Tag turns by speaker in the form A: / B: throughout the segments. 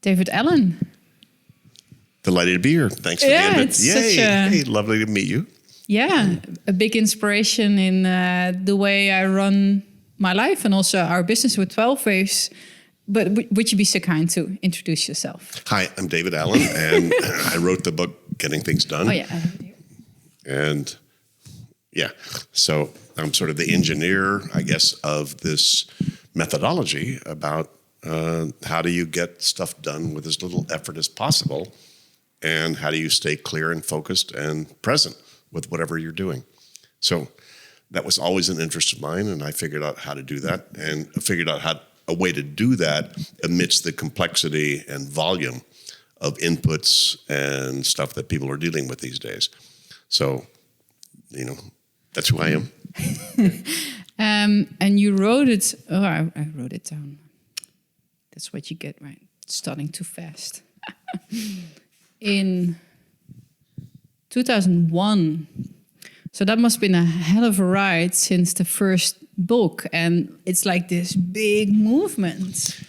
A: David Allen.
B: Delighted to be here. Thanks for the invite.
A: It's
B: Yay!
A: such
B: Hey, lovely to meet you.
A: Yeah, a big inspiration in the way I run my life and also our business with 12 Waves. But would you be so kind to introduce yourself?
B: Hi, I'm David Allen, and I wrote the book Getting Things Done.
A: Oh, yeah, I have it here.
B: And yeah, so I'm sort of the engineer, I guess, of this methodology about how do you get stuff done with as little effort as possible, and how do you stay clear and focused and present with whatever you're doing. So that was always an interest of mine, and I figured out how to do that, and I figured out a way to do that amidst the complexity and volume of inputs and stuff that people are dealing with these days. So, that's who I am.
A: And you wrote it. Oh, I wrote it down. That's what you get, right? Starting too fast. In 2001. So that must have been a hell of a ride since the first book. And it's like this big movement.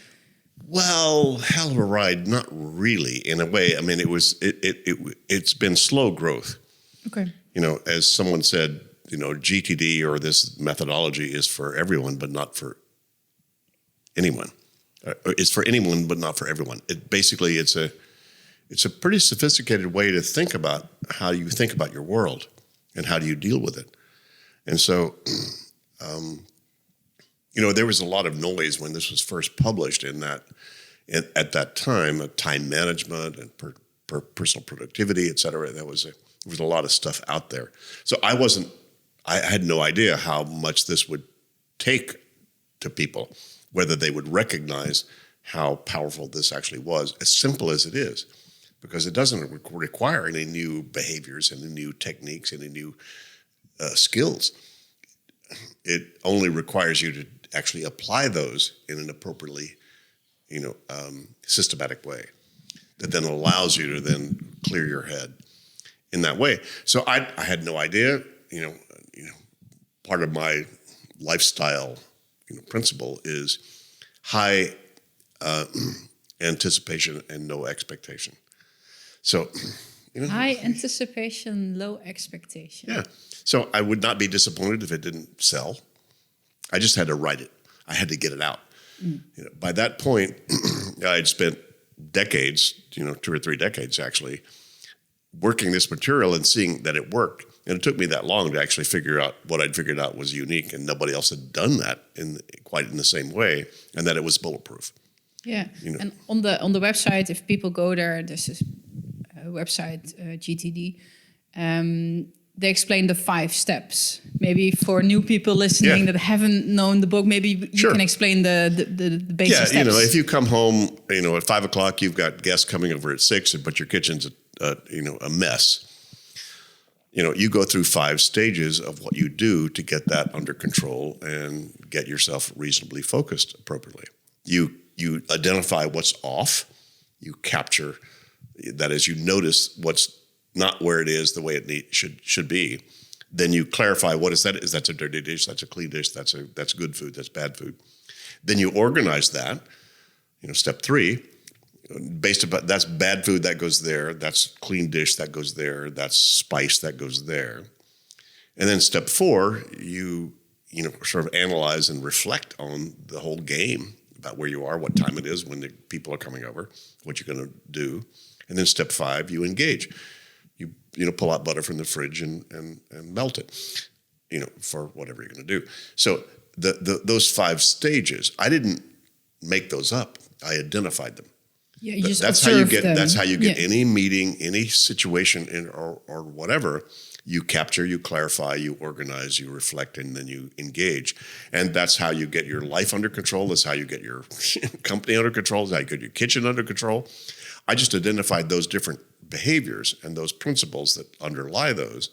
B: Well, hell of a ride, not really, in a way. I mean, it's been slow growth.
A: Okay.
B: As someone said, GTD or this methodology is for everyone, but not for anyone. It's for anyone, but not for everyone. It's a pretty sophisticated way to think about how you think about your world and how do you deal with it. And so, there was a lot of noise when this was first published at that time, time management and personal productivity, et cetera. There was a lot of stuff out there. So I had no idea how much this would take to people, whether they would recognize how powerful this actually was, as simple as it is, because it doesn't require any new behaviors, any new techniques, any new skills. It only requires you to actually apply those in an appropriately, systematic way that then allows you to then clear your head in that way. So I had no idea, part of my lifestyle, principle is high anticipation and no expectation. So,
A: high anticipation, low expectation.
B: Yeah. So I would not be disappointed if it didn't sell. I just had to write it. I had to get it out. By that point, I'd spent decades, 2 or 3 decades actually, working this material and seeing that it worked. And it took me that long to actually figure out what I'd figured out was unique, and nobody else had done that quite in the same way, and that it was bulletproof.
A: Yeah. And on the website, if people go there, there's this website, GTD, they explain the 5 steps. Maybe for new people listening that haven't known the book, maybe you can explain the basic steps.
B: Yeah, if you come home, at 5 o'clock, you've got guests coming over at 6, but your kitchen's a mess. You go through 5 stages of what you do to get that under control and get yourself reasonably focused appropriately. You identify what's off. You capture, that is, you notice what's not where it is the way it should be. Then you clarify, what is that? Is that a dirty dish? That's a clean dish. That's good food. That's bad food. Then you organize that. Step 3. Based upon that's bad food that goes there, that's clean dish that goes there, that's spice that goes there. And then step 4, you sort of analyze and reflect on the whole game about where you are, what time it is, when the people are coming over, what you're going to do. And then step 5, you engage. You pull out butter from the fridge and melt it, for whatever you're going to do. So those 5 stages, I didn't make those up. I identified them.
A: Yeah, you just
B: that's how you get.
A: Them.
B: That's how you get any meeting, any situation, or whatever. You capture, you clarify, you organize, you reflect, and then you engage. And that's how you get your life under control. That's how you get your company under control. That's how you get your kitchen under control. I just identified those different behaviors and those principles that underlie those,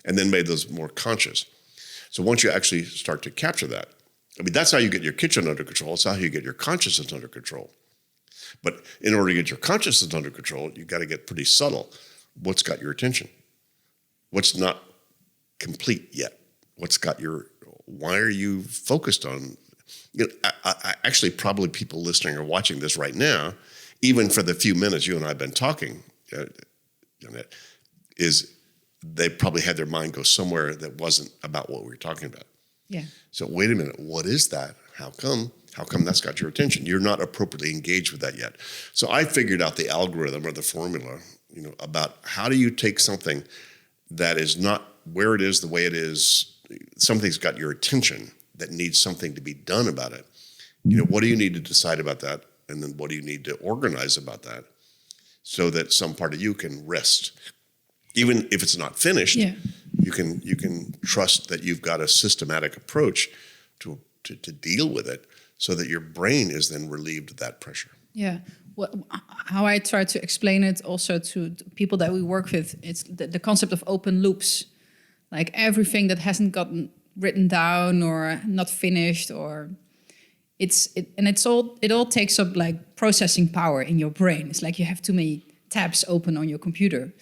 B: and then made those more conscious. So once you actually start to capture that, that's how you get your kitchen under control. It's how you get your consciousness under control. But in order to get your consciousness under control, you've got to get pretty subtle. What's got your attention? What's not complete yet? Why are you focused on, I actually, probably people listening or watching this right now, even for the few minutes you and I have been talking, Sjanett, is they probably had their mind go somewhere that wasn't about what we were talking about.
A: Yeah.
B: So wait a minute, what is that? How come? How come that's got your attention? You're not appropriately engaged with that yet. So I figured out the algorithm or the formula, about how do you take something that is not where it is, the way it is, something's got your attention that needs something to be done about it. What do you need to decide about that? And then what do you need to organize about that so that some part of you can rest? Even if it's not finished, you can trust that you've got a systematic approach to deal with it so that your brain is then relieved of that pressure.
A: Yeah. How I try to explain it also to people that we work with, it's the concept of open loops. Like everything that hasn't gotten written down or not finished, or it all takes up like processing power in your brain. It's like you have too many tabs open on your computer.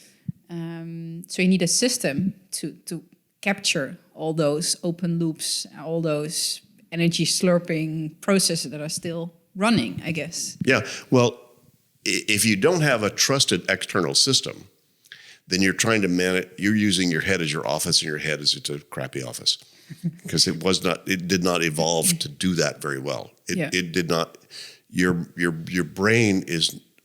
A: So you need a system to capture all those open loops, all those energy slurping processes that are still running, I guess.
B: Yeah, well, if you don't have a trusted external system, then you're trying to manage, you're using your head as your office, and your head is it's a crappy office. Because it did not evolve to do that very well. It did not, your brain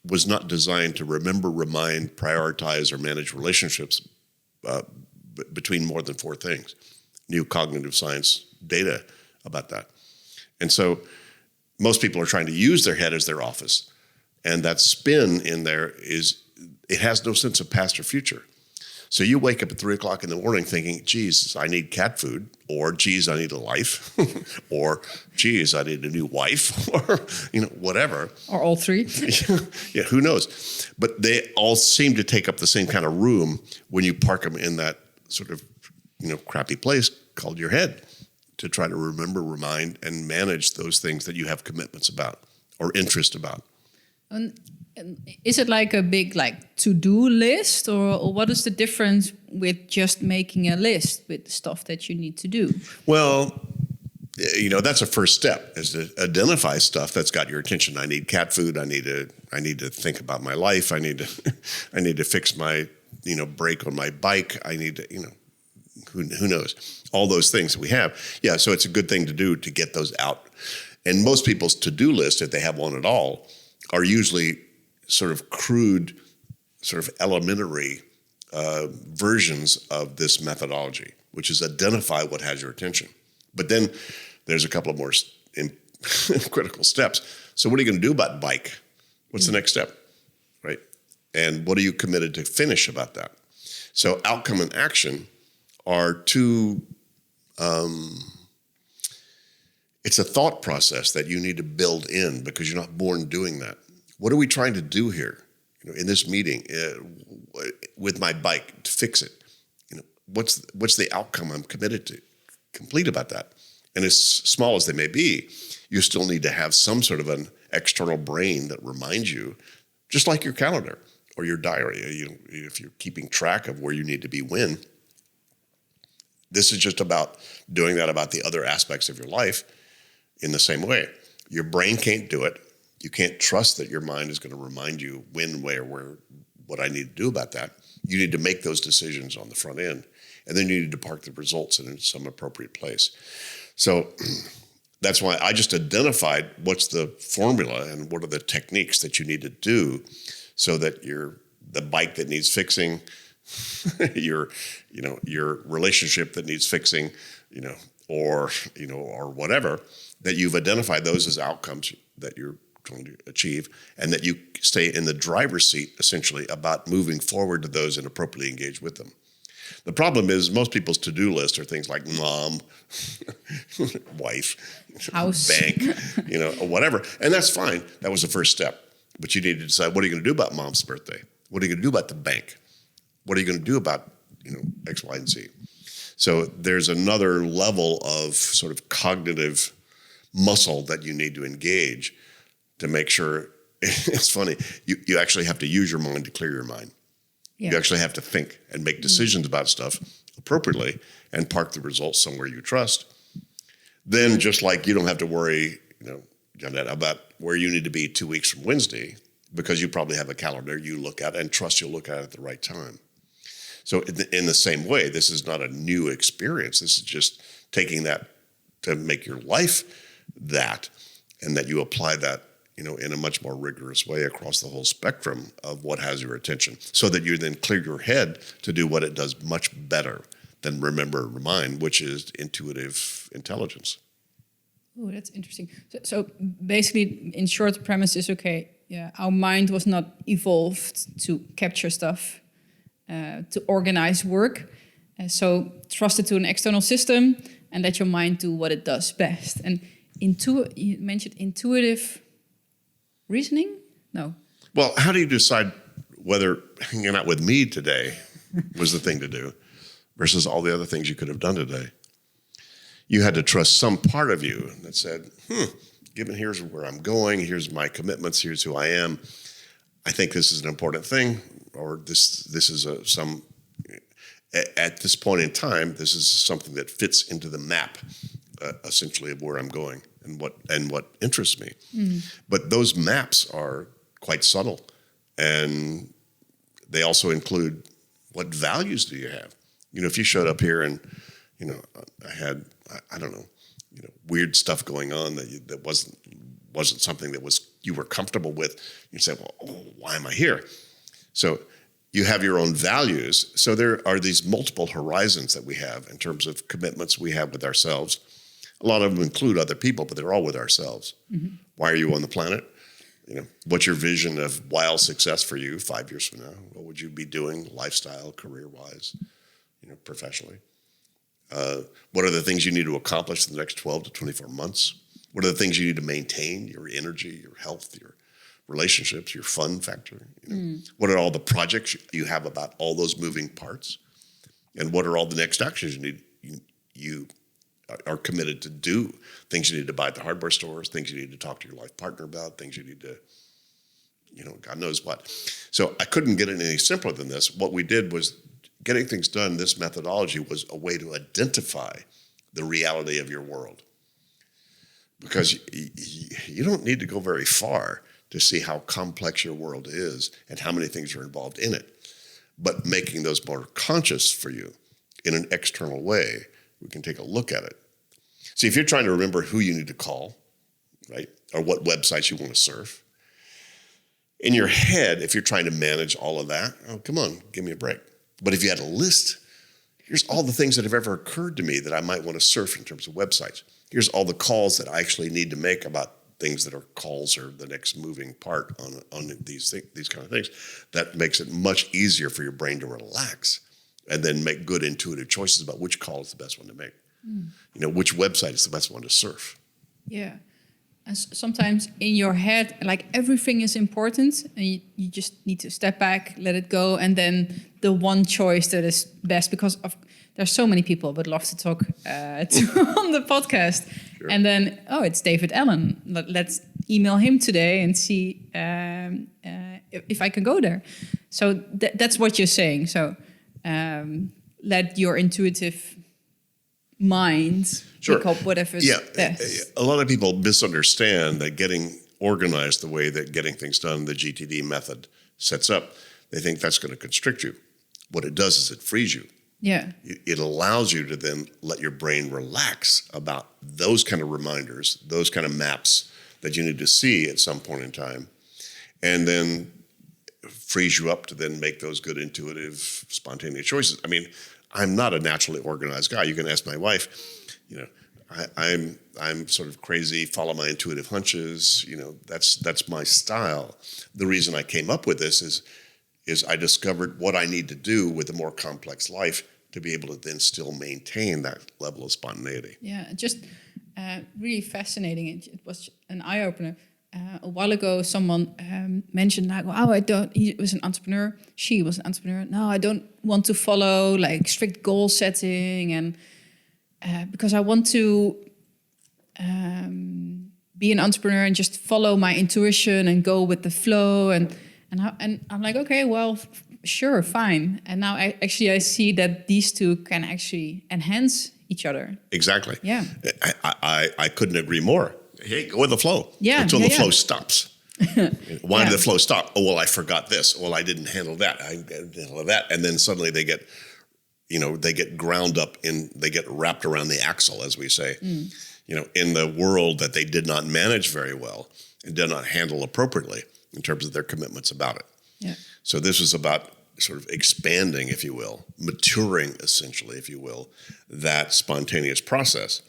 B: was not designed to remember, remind, prioritize, or manage relationships between more than 4 things. New cognitive science data about that. And so most people are trying to use their head as their office. And that spin in there it has no sense of past or future. So you wake up at 3 o'clock in the morning thinking, geez, I need cat food, or geez, I need a life, or geez, I need a new wife, or whatever.
A: Or all 3.
B: Yeah, who knows? But they all seem to take up the same kind of room when you park them in that sort of crappy place called your head, to try to remember, remind, and manage those things that you have commitments about or interest about.
A: And is it like a big to-do list, or what is the difference with just making a list with stuff that you need to do?
B: Well, that's a first step, is to identify stuff that's got your attention. I need cat food. I need to think about my life. I need to fix my brake on my bike. I need to who knows, all those things that we have. Yeah, so it's a good thing to do to get those out. And most people's to-do list, if they have one at all, are usually sort of crude, sort of elementary versions of this methodology, which is identify what has your attention. But then there's a couple of more critical steps. So what are you going to do about bike? What's the next step, right? And what are you committed to finish about that? So outcome and action are two, it's a thought process that you need to build in, because you're not born doing that. What are we trying to do here? In this meeting with my bike to fix it? What's the outcome I'm committed to complete about that? And as small as they may be, you still need to have some sort of an external brain that reminds you, just like your calendar or your diary. If you're keeping track of where you need to be when. This is just about doing that about the other aspects of your life in the same way. Your brain can't do it. You can't trust that your mind is going to remind you when, where, what I need to do about that. You need to make those decisions on the front end, and then you need to park the results in some appropriate place. So that's why I just identified what's the formula and what are the techniques that you need to do so that the bike that needs fixing, your relationship that needs fixing, or whatever, that you've identified those as outcomes that you're trying to achieve, and that you stay in the driver's seat, essentially, about moving forward to those and appropriately engage with them. The problem is most people's to-do list are things like mom, wife,
A: house,
B: bank, or whatever. And that's fine. That was the first step. But you need to decide, what are you going to do about mom's birthday? What are you going to do about the bank? What are you going to do about, X, Y, and Z? So there's another level of sort of cognitive muscle that you need to engage to make sure. It's funny, you actually have to use your mind to clear your mind. Yeah. You actually have to think and make decisions about stuff appropriately and park the results somewhere you trust. Then, just like you don't have to worry, Sjanett, about where you need to be 2 weeks from Wednesday, because you probably have a calendar you look at and trust you'll look at it at the right time. So in the same way, this is not a new experience. This is just taking that to make your life that, and that you apply that, in a much more rigorous way across the whole spectrum of what has your attention, so that you then clear your head to do what it does much better than remember or remind, which is intuitive intelligence.
A: Oh, that's interesting. So basically, in short, the premise is, our mind was not evolved to capture stuff, to organize work. So trust it to an external system and let your mind do what it does best. And you mentioned intuitive reasoning? No.
B: Well, how do you decide whether hanging out with me today was the thing to do versus all the other things you could have done today? You had to trust some part of you that said, given here's where I'm going, here's my commitments, here's who I am, I think this is an important thing, or this is at this point in time, this is something that fits into the map, essentially, of where I'm going and what interests me. But those maps are quite subtle, and they also include what values do you have. If you showed up here and I had weird stuff going on that wasn't something that you were comfortable with, you'd say, well, why am I here? So you have your own values. So there are these multiple horizons that we have in terms of commitments we have with ourselves. A lot of them include other people, but they're all with ourselves. Mm-hmm. Why are you on the planet? What's your vision of wild success for you 5 years from now? What would you be doing lifestyle, career-wise, professionally? What are the things you need to accomplish in the next 12 to 24 months? What are the things you need to maintain? Your energy, your health, your relationships, your fun factor. What are all the projects you have about all those moving parts? And what are all the next actions you are committed to do? Things you need to buy at the hardware stores, things you need to talk to your life partner about, things you need to, God knows what. So I couldn't get it any simpler than this. What we did was getting things done. This methodology was a way to identify the reality of your world. Because you don't need to go very far to see how complex your world is and how many things are involved in it. But making those more conscious for you in an external way, we can take a look at it. See, if you're trying to remember who you need to call, right, or what websites you want to surf, in your head, if you're trying to manage all of that, oh, come on, give me a break. But if you had a list, here's all the things that have ever occurred to me that I might want to surf in terms of websites. Here's all the calls that I actually need to make about things that are calls or the next moving part on these kind of things. That makes it much easier for your brain to relax and then make good intuitive choices about which call is the best one to make. Which website is the best one to surf.
A: Yeah. And sometimes in your head, like everything is important and you just need to step back, let it go. And then the one choice that is best, because there's so many people would love to talk on the podcast. Sure. And then, it's David Allen. Let's email him today and see if I can go there. So that's what you're saying. So let your intuitive mind pick up whatever's best.
B: A lot of people misunderstand that getting organized the way that getting things done, the GTD method sets up, they think that's going to constrict you. What it does is it frees you.
A: Yeah.
B: It allows you to then let your brain relax about those kind of reminders, those kind of maps that you need to see at some point in time, and then frees you up to then make those good, intuitive, spontaneous choices. I mean, I'm not a naturally organized guy. You can ask my wife, I'm sort of crazy, follow my intuitive hunches. That's my style. The reason I came up with this is I discovered what I need to do with a more complex life to be able to then still maintain that level of spontaneity.
A: Yeah, just really fascinating. It was an eye-opener. A while ago, someone mentioned, he was an entrepreneur. She was an entrepreneur. No, I don't want to follow like strict goal setting, and because I want to be an entrepreneur and just follow my intuition and go with the flow. And I'm like, okay, well, sure, fine. And now I see that these two can actually enhance each other.
B: Exactly.
A: Yeah.
B: I couldn't agree more. Hey, go with the flow.
A: Yeah.
B: Until the flow stops. Why did the flow stop? Oh, well, I forgot this. Well, I didn't handle that. I didn't handle that. And then suddenly they get, they get ground up they get wrapped around the axle, as we say, in the world that they did not manage very well and did not handle appropriately in terms of their commitments about it.
A: Yeah.
B: So this was about sort of expanding, if you will, maturing, essentially, if you will, that spontaneous process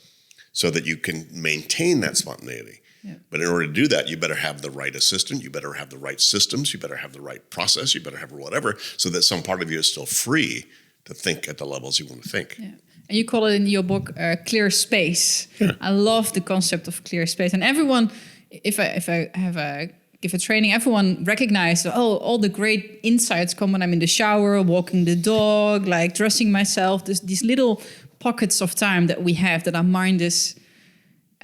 B: so that you can maintain that spontaneity.
A: Yeah.
B: But in order to do that, you better have the right assistant, you better have the right systems, you better have the right process, you better have whatever, so that some part of you is still free to think at the levels you want to think.
A: Yeah. And you call it in your book clear space. Yeah. I love the concept of clear space. And everyone, if I have give a training, everyone recognizes, all the great insights come when I'm in the shower, walking the dog, like dressing myself. These little pockets of time that we have that our mind is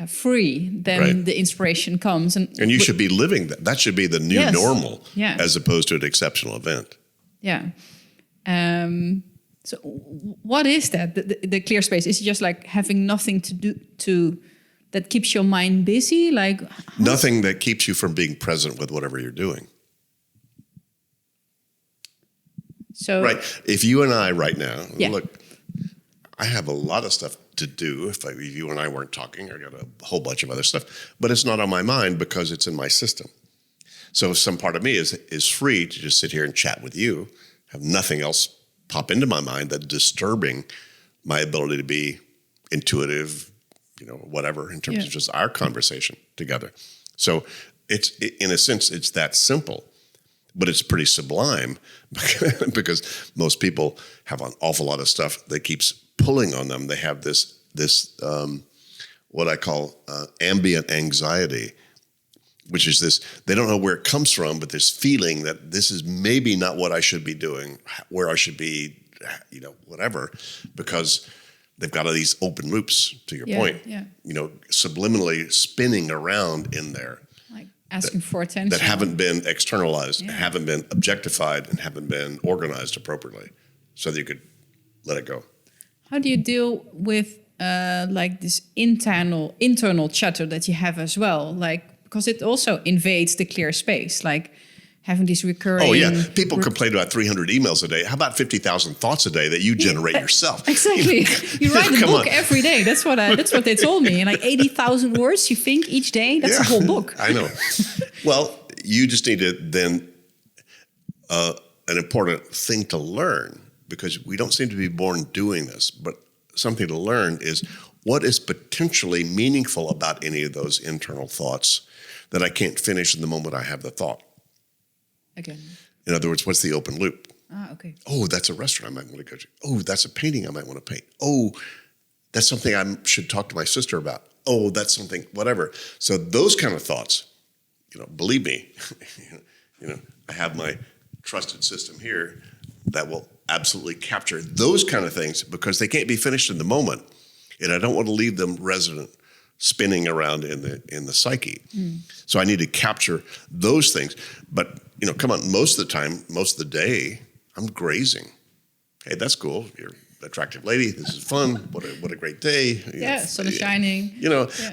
A: free, then the inspiration comes. And
B: you should be living that. That should be the new normal, as opposed to an exceptional event.
A: Yeah. So what is that? The clear space? Is it just like having nothing to do that keeps your mind busy? Like
B: nothing that keeps you from being present with whatever you're doing.
A: So
B: if you and I right now, look, I have a lot of stuff to do. If you and I weren't talking, I got a whole bunch of other stuff, but it's not on my mind because it's in my system. So some part of me is free to just sit here and chat with you, have nothing else pop into my mind that's disturbing my ability to be intuitive, whatever, in terms of just our conversation together. So it's, in a sense, it's that simple, but it's pretty sublime because most people have an awful lot of stuff that keeps pulling on them. They have this what I call ambient anxiety, which is this, they don't know where it comes from, but this feeling that this is maybe not what I should be doing, where I should be, whatever, because they've got all these open loops, to your point, subliminally spinning around in there.
A: Like asking for attention.
B: That haven't been externalized, haven't been objectified, and haven't been organized appropriately so that you could let it go.
A: How do you deal with this internal chatter that you have as well? Because it also invades the clear space, like having these recurring...
B: Oh, yeah. People complain about 300 emails a day. How about 50,000 thoughts a day that you generate yourself?
A: Exactly. You write a book every day. That's what they told me. And 80,000 words you think each day, that's a whole book.
B: I know. Well, you just need to then... an important thing to learn, because we don't seem to be born doing this, but something to learn is what is potentially meaningful about any of those internal thoughts that I can't finish in the moment I have the thought.
A: Again.
B: In other words, what's the open loop?
A: Okay.
B: Oh, that's a restaurant I might want to go to. Oh, that's a painting I might want to paint. Oh, that's something I should talk to my sister about. Oh, that's something, whatever. So those kind of thoughts, believe me, I have my trusted system here that will absolutely capture those kind of things because they can't be finished in the moment. And I don't want to leave them resident, spinning around in the psyche. So I need to capture those things. But, come on, most of the time, most of the day, I'm grazing. Hey, that's cool. You're an attractive lady. This is fun. What a great day.
A: Sun is shining.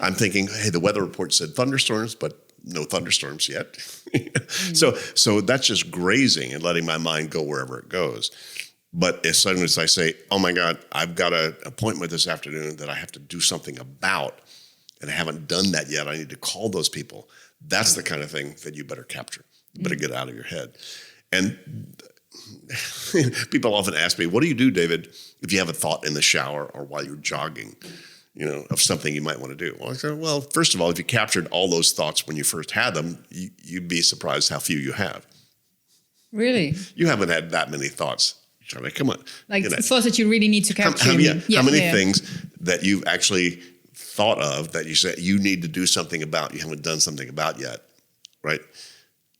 B: I'm thinking, hey, the weather report said thunderstorms, but no thunderstorms yet. So that's just grazing and letting my mind go wherever it goes. But as soon as I say, oh my God, I've got an appointment this afternoon that I have to do something about, and I haven't done that yet, I need to call those people. That's the kind of thing that you better capture. You better get out of your head. And people often ask me, what do you do, David, if you have a thought in the shower or while you're jogging, of something you might want to do? Well, I say, well, first of all, if you captured all those thoughts when you first had them, you'd be surprised how few you have.
A: Really?
B: You haven't had that many thoughts. Charlie, come on.
A: Thoughts that you really need to capture.
B: How many things that you've actually thought of that you said you need to do something about, you haven't done something about yet, right?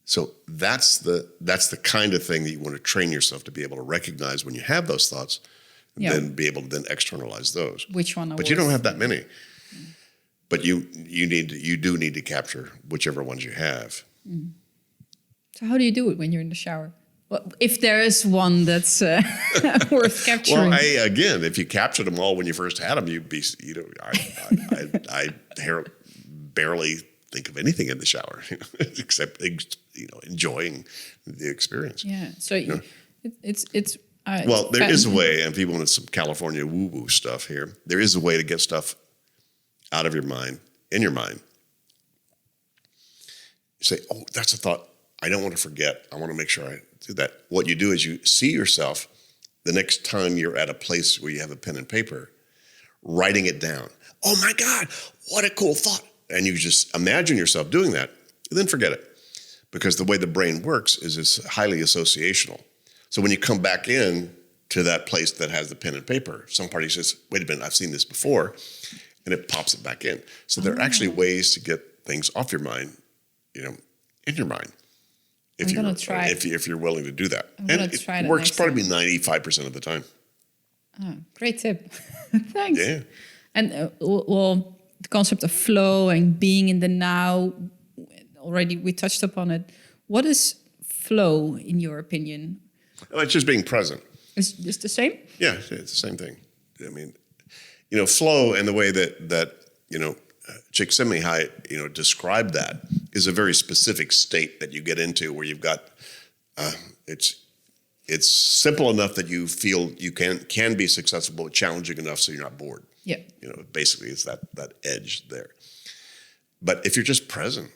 B: So that's the kind of thing that you want to train yourself to be able to recognize when you have those thoughts, and then be able to then externalize those.
A: Which one?
B: But you don't have that many. But you do need to capture whichever ones you have.
A: So how do you do it when you're in the shower? Well, if there is one that's worth capturing.
B: Well, if you captured them all when you first had them, you'd be, I barely think of anything in the shower, except enjoying the experience.
A: Yeah. So it's
B: well, there is a way, and people want some California woo-woo stuff here. There is a way to get stuff out of your mind, in your mind. You say, oh, that's a thought I don't want to forget. I want to make sure I do that. What you do is you see yourself the next time you're at a place where you have a pen and paper, writing it down. Oh my God, what a cool thought. And you just imagine yourself doing that, and then forget it. Because the way the brain works is it's highly associational. So when you come back in to that place that has the pen and paper, some party says, wait a minute, I've seen this before, and it pops it back in. So there are actually ways to get things off your mind, in your mind. If you're willing to do that. And it works probably 95% of the time.
A: Oh, great tip. Thanks.
B: Yeah.
A: And the concept of flow and being in the now, already we touched upon it. What is flow in your opinion?
B: Well, it's just being present.
A: Is this the same?
B: Yeah, it's the same thing. I mean, flow and the way that Csikszentmihalyi, described that is a very specific state that you get into where you've got, it's simple enough that you feel you can be successful, but challenging enough so you're not bored.
A: Yeah.
B: Basically it's that edge there. But if you're just present,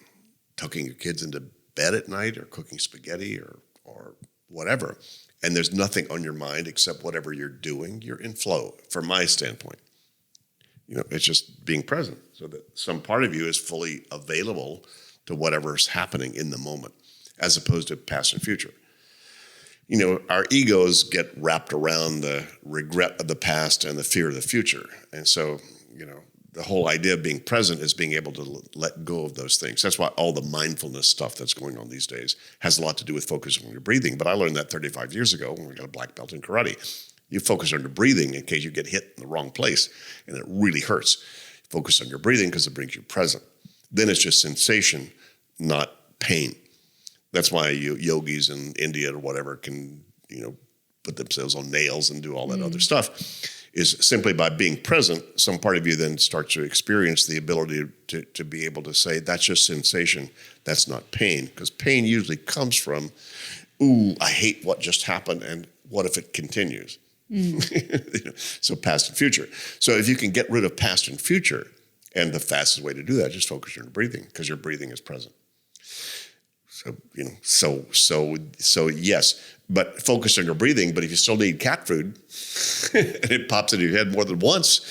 B: tucking your kids into bed at night or cooking spaghetti or whatever, and there's nothing on your mind except whatever you're doing, you're in flow, from my standpoint. It's just being present so that some part of you is fully available to whatever's happening in the moment, as opposed to past and future. Our egos get wrapped around the regret of the past and the fear of the future. And so, the whole idea of being present is being able to let go of those things. That's why all the mindfulness stuff that's going on these days has a lot to do with focusing on your breathing. But I learned that 35 years ago when we got a black belt in karate. You focus on your breathing in case you get hit in the wrong place and it really hurts. Focus on your breathing because it brings you present. Then it's just sensation, not pain. That's why yogis in India or whatever can, put themselves on nails and do all that other stuff, is simply by being present, some part of you then starts to experience the ability to be able to say, that's just sensation, that's not pain. Because pain usually comes from, ooh, I hate what just happened, and what if it continues? So past and future. So if you can get rid of past and future, and the fastest way to do that, just focus on your breathing, because your breathing is present. So yes, but focus on your breathing. But if you still need cat food and it pops into your head more than once,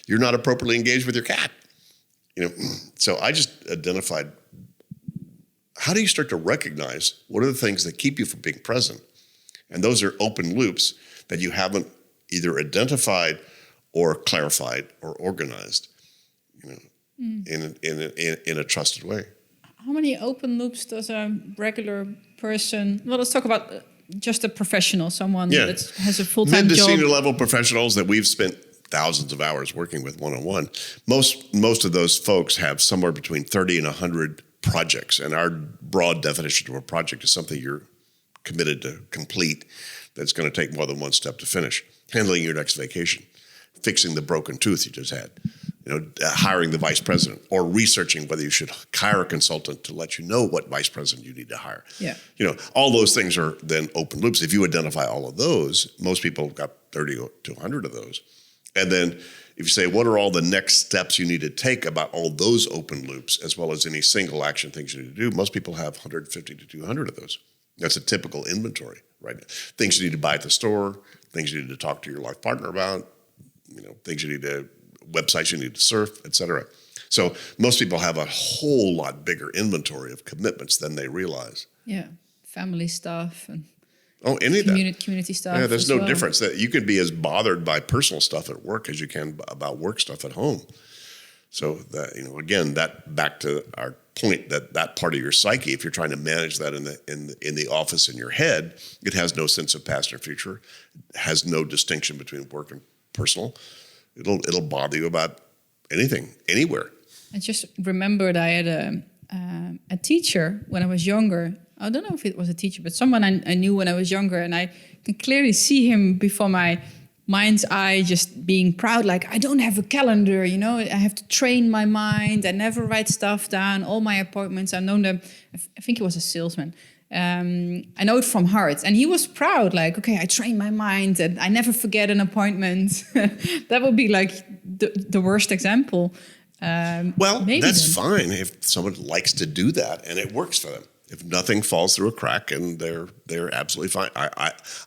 B: you're not appropriately engaged with your cat. So I just identified, how do you start to recognize what are the things that keep you from being present? And those are open loops that you haven't either identified or clarified or organized, in a trusted way.
A: How many open loops does a regular person... Well, let's talk about just a professional, someone that has a full-time
B: Mid to
A: job.
B: senior level professionals that we've spent thousands of hours working with one-on-one. Most of those folks have somewhere between 30 and 100 projects. And our broad definition of a project is something you're committed to complete that's going to take more than one step to finish. Handling your next vacation, fixing the broken tooth you just had, hiring the vice president, or researching whether you should hire a consultant to let you know what vice president you need to hire.
A: Yeah.
B: All those things are then open loops. If you identify all of those, most people have got 30 to 100 of those. And then if you say, what are all the next steps you need to take about all those open loops, as well as any single action things you need to do, most people have 150 to 200 of those. That's a typical inventory, right? Things you need to buy at the store, things you need to talk to your life partner about, things you need to, websites you need to surf, et cetera. So most people have a whole lot bigger inventory of commitments than they realize.
A: Yeah, family stuff and
B: any of that.
A: Community stuff.
B: Yeah, there's no difference. That you can be as bothered by personal stuff at work as you can about work stuff at home. So that again, that back to our point that part of your psyche, if you're trying to manage that in the office in your head, it has no sense of past or future, it has no distinction between work and personal. It'll bother you about anything, anywhere.
A: I just remembered I had a teacher when I was younger. I don't know if it was a teacher, but someone I knew when I was younger, and I can clearly see him before my mind's eye, just being proud, like, I don't have a calendar, you know, I have to train my mind. I never write stuff down, all my appointments. I know them. I think he was a salesman. I know it from heart. And he was proud, like, okay, I train my mind and I never forget an appointment. That would be like the worst example.
B: Well, that's fine if someone likes to do that and it works for them. If nothing falls through a crack and they're absolutely fine.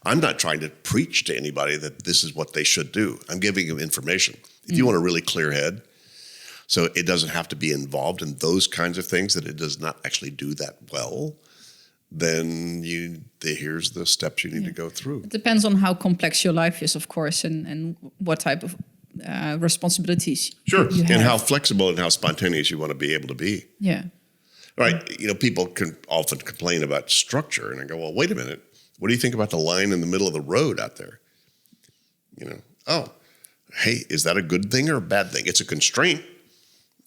B: I'm not trying to preach to anybody that this is what they should do. I'm giving them information. If you want a really clear head, so it doesn't have to be involved in those kinds of things, that it does not actually do that well, then here's the steps you need to go through.
A: It depends on how complex your life is, of course, and what type of responsibilities
B: you have.
A: And
B: how flexible and how spontaneous you want to be able to be.
A: Yeah.
B: Right. You know, people can often complain about structure, and I go, well, wait a minute. What do you think about the line in the middle of the road out there? You know, oh, hey, is that a good thing or a bad thing? It's a constraint.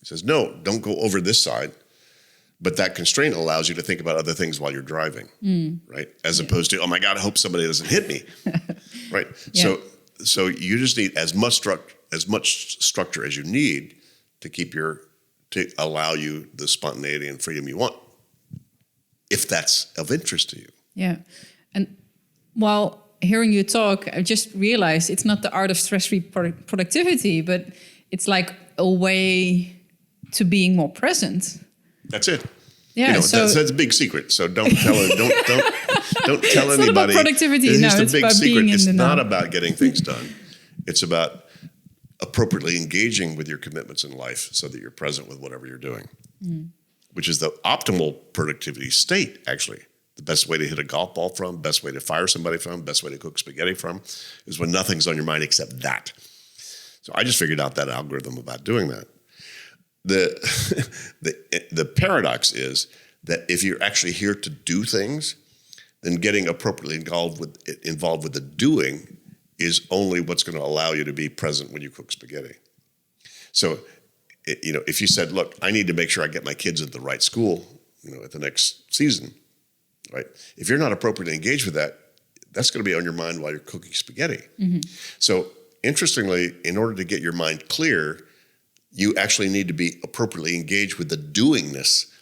B: It says, no, don't go over this side. But that constraint allows you to think about other things while you're driving, right? As opposed to, oh my God, I hope somebody doesn't hit me, right? Yeah. So you just need as much structure as you need to to allow you the spontaneity and freedom you want, if that's of interest to you.
A: Yeah. And while hearing you talk, I just realized it's not the art of stress-free productivity, but it's like a way to being more present.
B: That's it.
A: Yeah,
B: you know,
A: so
B: that's a big secret. So don't tell don't tell
A: it's
B: anybody.
A: Not about productivity.
B: It's
A: No,
B: a
A: it's
B: big
A: about
B: secret.
A: being in
B: It's
A: the
B: not
A: know.
B: about getting things done. It's about appropriately engaging with your commitments in life so that you're present with whatever you're doing, which is the optimal productivity state, actually. The best way to hit a golf ball from, best way to fire somebody from, best way to cook spaghetti from is when nothing's on your mind except that. So I just figured out that algorithm about doing that. The paradox is that if you're actually here to do things, then getting appropriately involved with the doing is only what's going to allow you to be present when you cook spaghetti. So, if you said, look, I need to make sure I get my kids at the right school, at the next season, right? If you're not appropriately engaged with that, that's going to be on your mind while you're cooking spaghetti. Mm-hmm. So, interestingly, in order to get your mind clear, you actually need to be appropriately engaged with the doingness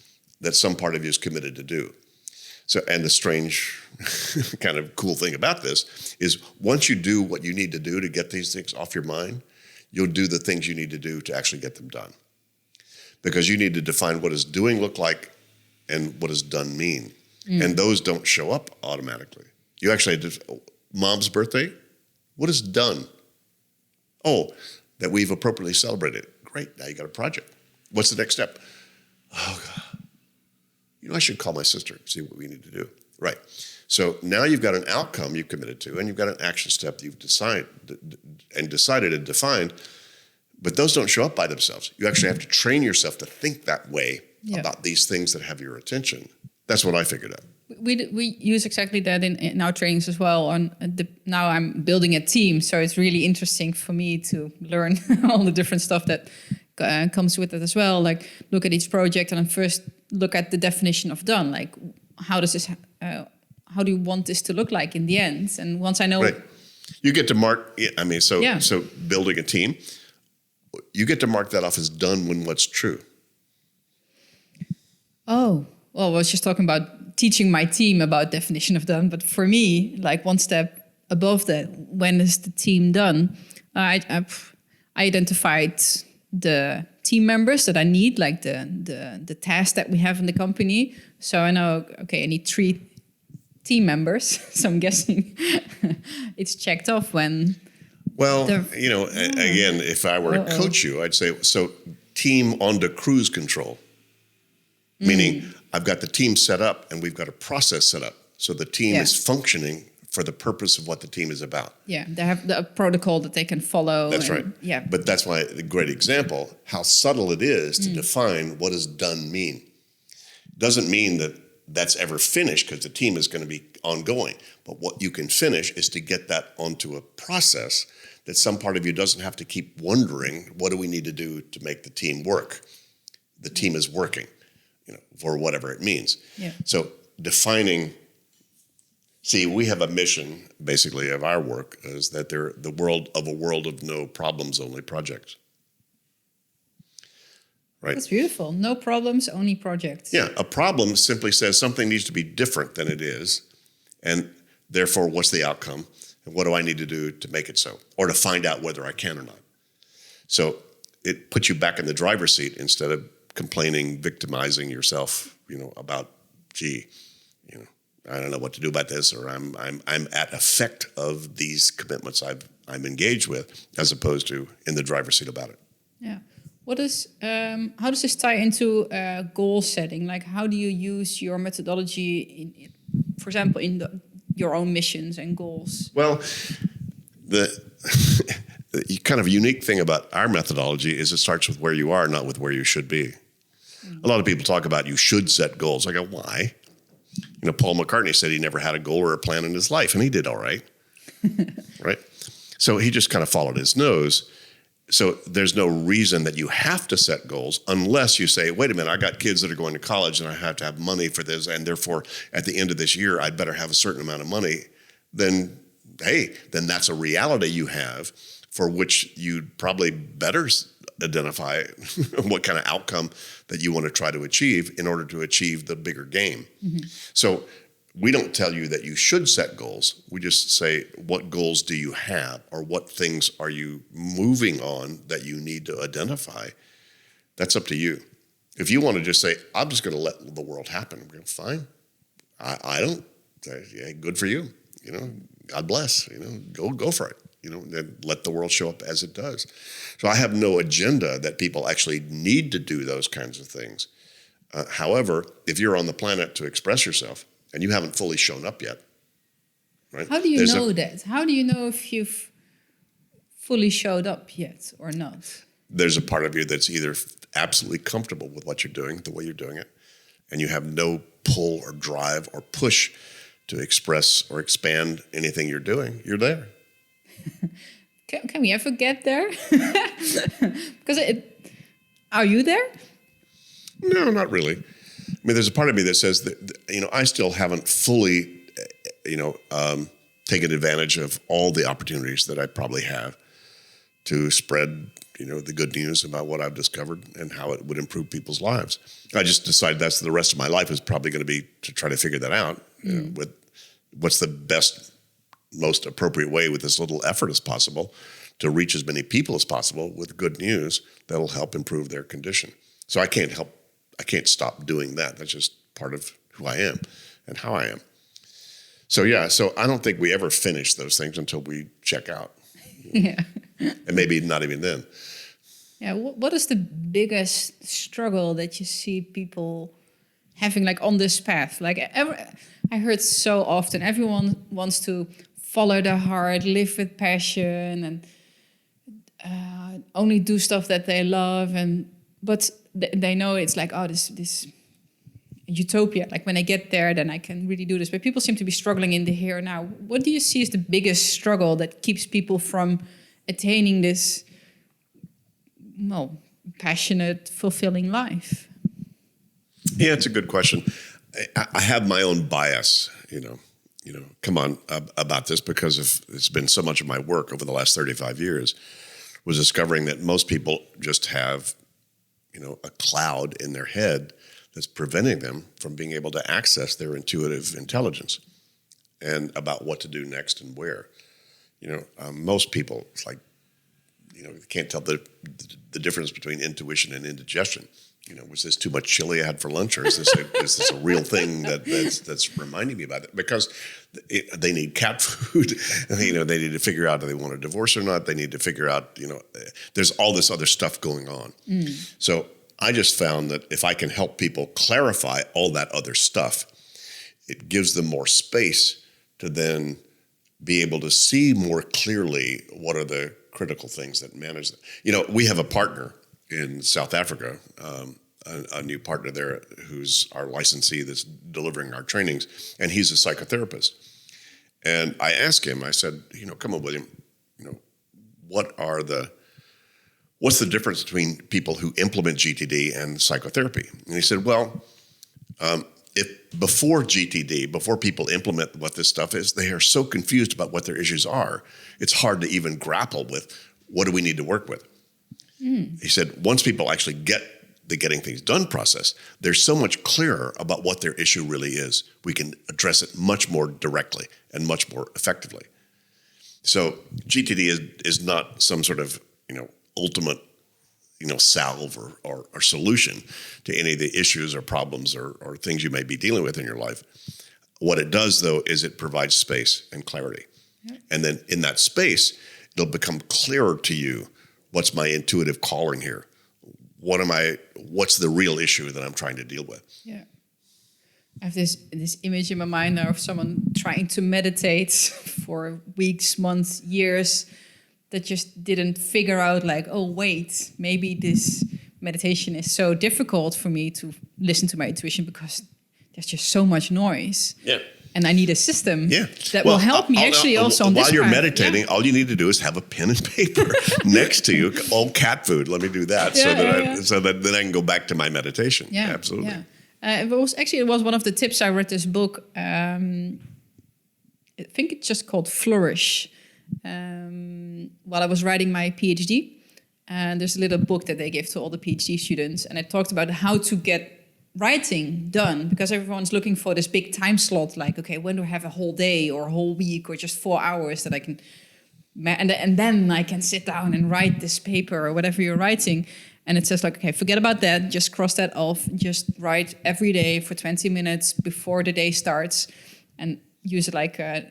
B: that some part of you is committed to do. So, and the strange kind of cool thing about this is once you do what you need to do to get these things off your mind, you'll do the things you need to do to actually get them done. Because you need to define what does doing look like and what does done mean. And those don't show up automatically. You actually mom's birthday, what is done? Oh, that we've appropriately celebrated. Great, now you got a project. What's the next step? Oh, God. I should call my sister and see what we need to do. Right. So now you've got an outcome you've committed to, and you've got an action step that you've decided and defined, but those don't show up by themselves. You actually have to train yourself to think that way about these things that have your attention. That's what I figured out.
A: We use exactly that in our trainings as well. Now I'm building a team, so it's really interesting for me to learn all the different stuff that comes with it as well. Like look at each project and then first look at the definition of done. Like how does this? How do you want this to look like in the end? And once I know,
B: right. You get to mark. So building a team, you get to mark that off as done when what's true.
A: Oh, well, I was just talking about teaching my team about definition of done, but for me, like one step above that, when is the team done? I identified the team members that I need, like the task that we have in the company. So I know, okay, I need 3 team members. So I'm guessing it's checked off when.
B: Well, again, if I were to coach you, I'd say, so team onto cruise control, meaning I've got the team set up and we've got a process set up. So the team is functioning for the purpose of what the team is about.
A: Yeah, they have a protocol that they can follow.
B: That's right. Yeah. But that's why a great example, how subtle it is to define what does done mean. Doesn't mean that that's ever finished because the team is going to be ongoing. But what you can finish is to get that onto a process that some part of you doesn't have to keep wondering, what do we need to do to make the team work? The team is working, for whatever it means. Yeah. So defining See, we have a mission, basically, of our work is that they're the world of no problems, only projects. Right?
A: That's beautiful. No problems, only projects.
B: Yeah, a problem simply says something needs to be different than it is, and therefore, what's the outcome, and what do I need to do to make it so, or to find out whether I can or not. So it puts you back in the driver's seat instead of complaining, victimizing yourself, about, gee, I don't know what to do about this, or I'm at effect of these commitments I'm engaged with, as opposed to in the driver's seat about it.
A: Yeah. How does this tie into goal setting? Like, how do you use your methodology, for example, in your own missions and goals?
B: Well, the kind of unique thing about our methodology is it starts with where you are, not with where you should be. A lot of people talk about you should set goals. I go, why? Paul McCartney said he never had a goal or a plan in his life, and he did all right. Right? So he just kind of followed his nose. So there's no reason that you have to set goals unless you say, wait a minute, I got kids that are going to college and I have to have money for this, and therefore at the end of this year, I'd better have a certain amount of money. Then that's a reality you have for which you'd probably better identify what kind of outcome that you want to try to achieve in order to achieve the bigger game. Mm-hmm. So we don't tell you that you should set goals. We just say, what goals do you have, or what things are you moving on that you need to identify? That's up to you. If you want to just say, I'm just going to let the world happen, fine. I don't. Yeah, good for you. God bless. Go for it. And let the world show up as it does. So I have no agenda that people actually need to do those kinds of things. However, if you're on the planet to express yourself and you haven't fully shown up yet, right?
A: How do you know that? How do you know if you've fully showed up yet or not?
B: There's a part of you that's either absolutely comfortable with what you're doing, the way you're doing it, and you have no pull or drive or push to express or expand anything you're doing. You're there.
A: Can we ever get there? Because are you there?
B: No, not really. I mean, there's a part of me that says that, I still haven't fully, taken advantage of all the opportunities that I probably have to spread, the good news about what I've discovered and how it would improve people's lives. I just decided that's the rest of my life is probably going to be to try to figure that out with what's the best, most appropriate way with as little effort as possible to reach as many people as possible with good news that will help improve their condition. So I can't stop doing that. That's just part of who I am and how I am. So I don't think we ever finish those things until we check out.
A: Yeah.
B: And maybe not even then.
A: Yeah. What is the biggest struggle that you see people having, like, on this path? Like, I heard so often, everyone wants to follow their heart, live with passion, and only do stuff that they love. But they know it's like, this utopia. Like, when I get there, then I can really do this. But people seem to be struggling in the here and now. What do you see as the biggest struggle that keeps people from attaining this, passionate, fulfilling life?
B: Yeah, it's a good question. I have my own bias, come on about this because it's been so much of my work over the last 35 years was discovering that most people just have, a cloud in their head that's preventing them from being able to access their intuitive intelligence and about what to do next and where. Most people, it's like, can't tell the difference between intuition and indigestion. Was this too much chili I had for lunch, or is this a real thing that's reminding me about it? Because they need cat food. They need to figure out, do they want a divorce or not? They need to figure out, there's all this other stuff going on. So I just found that if I can help people clarify all that other stuff, it gives them more space to then be able to see more clearly what are the critical things that manage them. We have a partner in South Africa, a new partner there who's our licensee that's delivering our trainings, and he's a psychotherapist. And I asked him, I said, come on, William, what's the difference between people who implement GTD and psychotherapy? And he said, well, if before GTD, before people implement what this stuff is, they are so confused about what their issues are. It's hard to even grapple with what do we need to work with. He said, once people actually get the getting things done process, they're so much clearer about what their issue really is. We can address it much more directly and much more effectively. So GTD is not some sort of, ultimate, salve or solution to any of the issues or problems or things you may be dealing with in your life. What it does, though, is it provides space and clarity. Yep. And then in that space, it'll become clearer to you, what's my intuitive calling here? What's the real issue that I'm trying to deal with?
A: Yeah. I have this image in my mind now of someone trying to meditate for weeks, months, years, that just didn't figure out like, oh, wait, maybe this meditation is so difficult for me to listen to my intuition because there's just so much noise.
B: Yeah.
A: And I need a system that will help me also on this
B: while you're
A: part.
B: meditating, all you need to do is have a pen and paper next to you. Oh, cat food. Let me do that so that then I can go back to my meditation.
A: Yeah,
B: absolutely.
A: Yeah. It was one of the tips. I read this book. I think it's just called Flourish. While I was writing my PhD, and there's a little book that they give to all the PhD students, and it talked about how to get writing done, because everyone's looking for this big time slot, like, okay, when do I have a whole day or a whole week or just 4 hours that I can, and then I can sit down and write this paper or whatever you're writing. And it says like, okay, forget about that, just cross that off, just write every day for 20 minutes before the day starts, and use it like a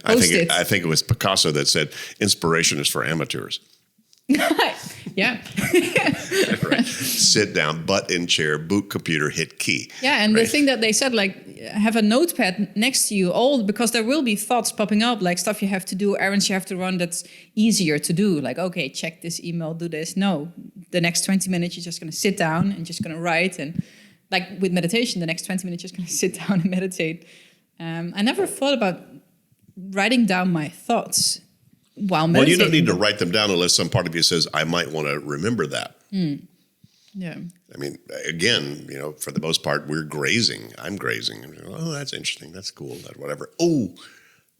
A: Post-it.
B: I think it was Picasso that said, inspiration is for amateurs.
A: Yeah.
B: Right. Sit down, butt in chair, boot computer, hit key.
A: Yeah, and the thing that they said, like, have a notepad next to you, because there will be thoughts popping up, like stuff you have to do, errands you have to run that's easier to do. Like, okay, check this email, do this. No, the next 20 minutes, you're just going to sit down and just going to write. And like with meditation, the next 20 minutes, you're just going to sit down and meditate. I never thought about writing down my thoughts while meditating.
B: Well, you don't need to write them down unless some part of you says, I might want to remember that.
A: Yeah.
B: I mean, again, for the most part, we're grazing. I'm grazing. Oh, that's interesting. That's cool. That whatever. Oh,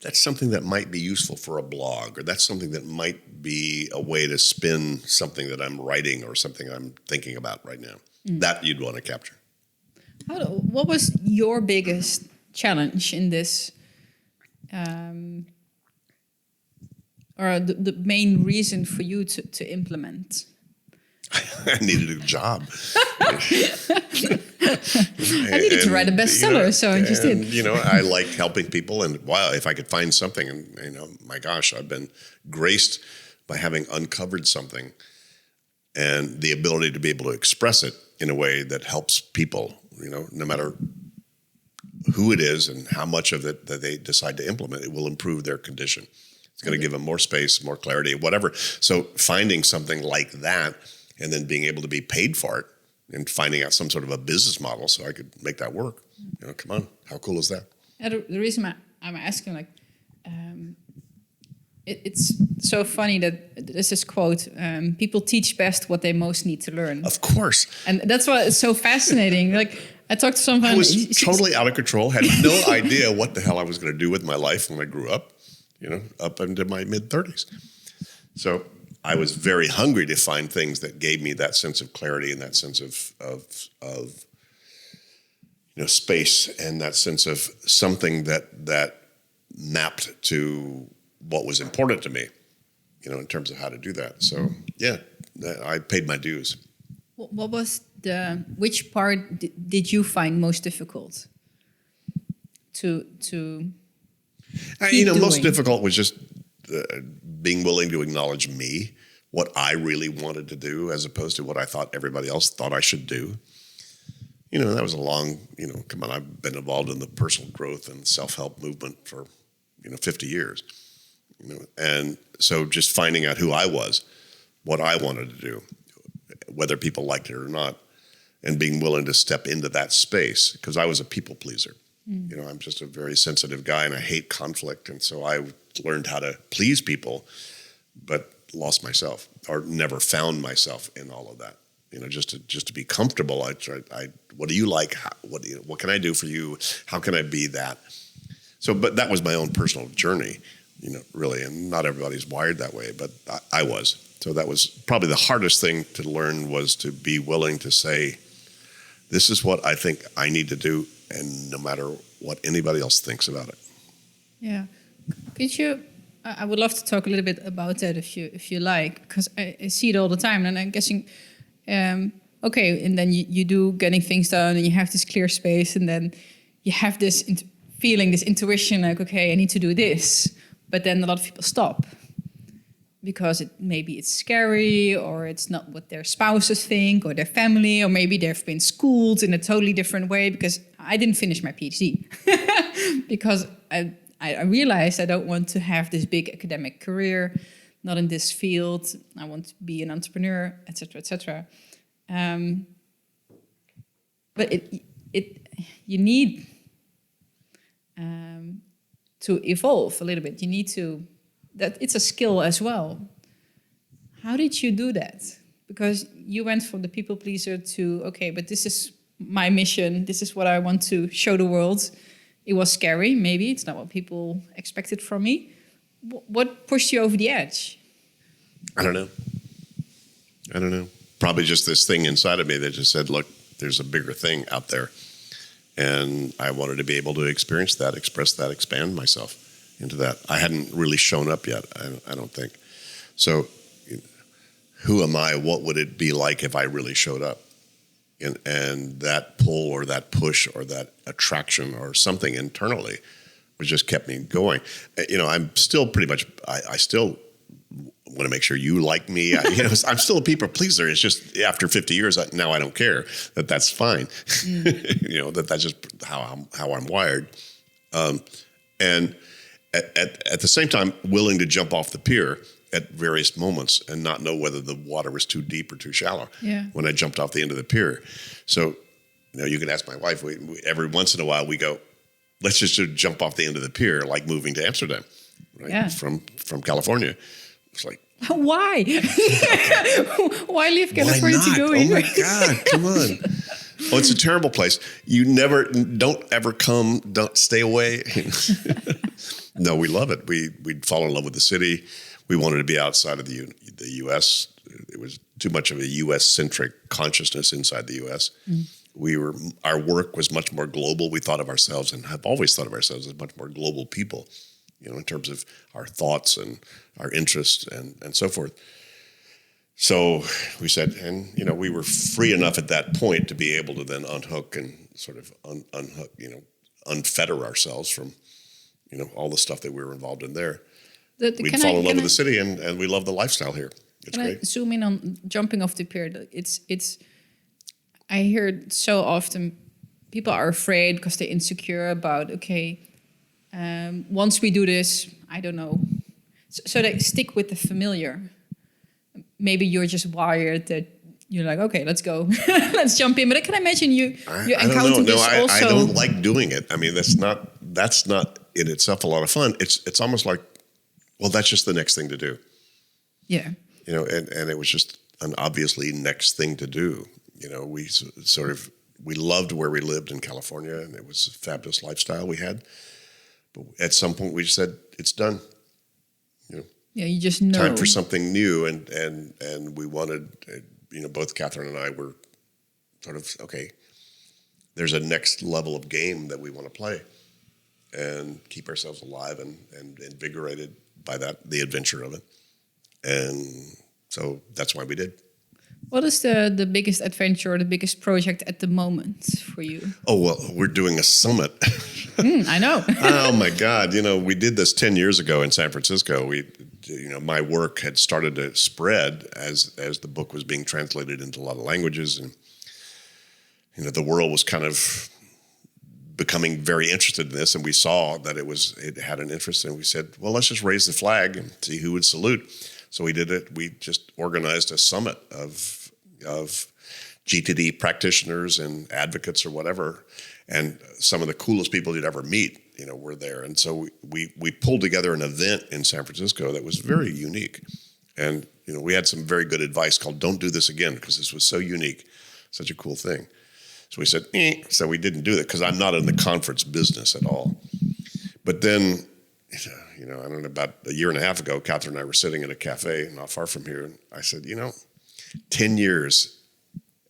B: that's something that might be useful for a blog, or that's something that might be a way to spin something that I'm writing or something I'm thinking about right now. That you'd want to capture.
A: What was your biggest challenge in this? Or the main reason for you to implement?
B: I needed a job.
A: I needed to write a bestseller, so I just did.
B: I like helping people, and wow, if I could find something, and my gosh, I've been graced by having uncovered something, and the ability to be able to express it in a way that helps people. No matter who it is and how much of it that they decide to implement, it will improve their condition. It's going to give them more space, more clarity, whatever. So finding something like that and then being able to be paid for it and finding out some sort of a business model so I could make that work. Come on. How cool is that?
A: The reason I'm asking, it's so funny that there's this quote, people teach best what they most need to learn.
B: Of course.
A: And that's why it's so fascinating. Like, I talked to someone.
B: I was totally out of control, had no idea what the hell I was going to do with my life when I grew up, up into my mid-30s. So I was very hungry to find things that gave me that sense of clarity and that sense of space and that sense of something that mapped to what was important to me, in terms of how to do that. So yeah, I paid my dues.
A: What was which part did you find most difficult to
B: most difficult was just being willing to acknowledge me, what I really wanted to do, as opposed to what I thought everybody else thought I should do. That was a long, I've been involved in the personal growth and self-help movement for, 50 years. And so just finding out who I was, what I wanted to do, whether people liked it or not, and being willing to step into that space, because I was a people pleaser. I'm just a very sensitive guy and I hate conflict. And so I learned how to please people, but lost myself or never found myself in all of that. just to be comfortable. What do you like? What can I do for you? How can I be that? So, but that was my own personal journey, really, and not everybody's wired that way, but I was. So that was probably the hardest thing to learn, was to be willing to say, this is what I think I need to do, and no matter what anybody else thinks about it.
A: Yeah. Could you, I would love to talk a little bit about that if you like, because I see it all the time, and I'm guessing, okay, and then you do getting things done, and you have this clear space, and then you have this feeling, this intuition, like, okay, I need to do this, but then a lot of people stop because maybe it's scary, or it's not what their spouses think, or their family, or maybe they've been schooled in a totally different way. Because I didn't finish my PhD because I realized I don't want to have this big academic career, not in this field. I want to be an entrepreneur, etc., etc. But you need to evolve a little bit. You need to. That it's a skill as well. How did you do that? Because you went from the people pleaser to, okay, but this is my mission. This is what I want to show the world. It was scary, maybe. It's not what people expected from me. What pushed you over the edge?
B: I don't know. Probably just this thing inside of me that just said, look, there's a bigger thing out there. And I wanted to be able to experience that, express that, expand myself into that. I hadn't really shown up yet, I don't think. So who am I? What would it be like if I really showed up? And that pull or that push or that attraction or something internally was just kept me going. I'm still pretty much, I still want to make sure you like me. I'm still a people pleaser. It's just after 50 years, now I don't care. That's fine. That's just how I'm wired. And at the same time, willing to jump off the pier at various moments and not know whether the water was too deep or too shallow.
A: Yeah.
B: When I jumped off the end of the pier. So, you can ask my wife, every once in a while we go, let's just jump off the end of the pier, like moving to Amsterdam, right?
A: Yeah.
B: From California. It's like,
A: why? Why leave California to go in?
B: Oh my God, come on. Oh, it's a terrible place. Don't ever come, don't stay away. No, we love it. We'd fall in love with the city. We wanted to be outside of the U.S. It was too much of a U.S.-centric consciousness inside the U.S. Our work was much more global. We thought of ourselves, and have always thought of ourselves, as much more global people, in terms of our thoughts and our interests and so forth. So we said, and we were free enough at that point to be able to then unhook and sort of unhook, unfetter ourselves from, all the stuff that we were involved in there. We'd fall in love with the city, and we love the lifestyle here. It's great.
A: I zoom in on jumping off the pier? It's. I hear it so often. People are afraid because they're insecure about. Okay, once we do this, I don't know. So they stick with the familiar. Maybe you're just wired that you're like, okay, let's go, let's jump in. But I can imagine you encountered this also.
B: I don't like doing it. I mean, that's not in itself a lot of fun. It's almost like, well, that's just the next thing to do.
A: Yeah.
B: And it was just an obviously next thing to do. We loved where we lived in California, and it was a fabulous lifestyle we had. But at some point we just said, it's done.
A: Yeah, you just know.
B: Time for something new, and we wanted, both Catherine and I were sort of, okay, there's a next level of game that we want to play and keep ourselves alive and invigorated by the adventure of it. And so that's why we did.
A: What is the biggest adventure or the biggest project at the moment for you?
B: Oh, well, we're doing a summit.
A: I know.
B: Oh, my God. We did this 10 years ago in San Francisco. My work had started to spread as the book was being translated into a lot of languages. And, the world was kind of becoming very interested in this. And we saw that it had an interest. And we said, well, let's just raise the flag and see who would salute. So we did it. We just organized a summit of GTD practitioners and advocates or whatever, and some of the coolest people you'd ever meet, were there. And so we pulled together an event in San Francisco that was very unique, And, we had some very good advice called don't do this again, because this was so unique, such a cool thing. So we said, so we didn't do that, because I'm not in the conference business at all. But then, I don't know, about a year and a half ago, Catherine and I were sitting in a cafe not far from here. And I said, 10 years,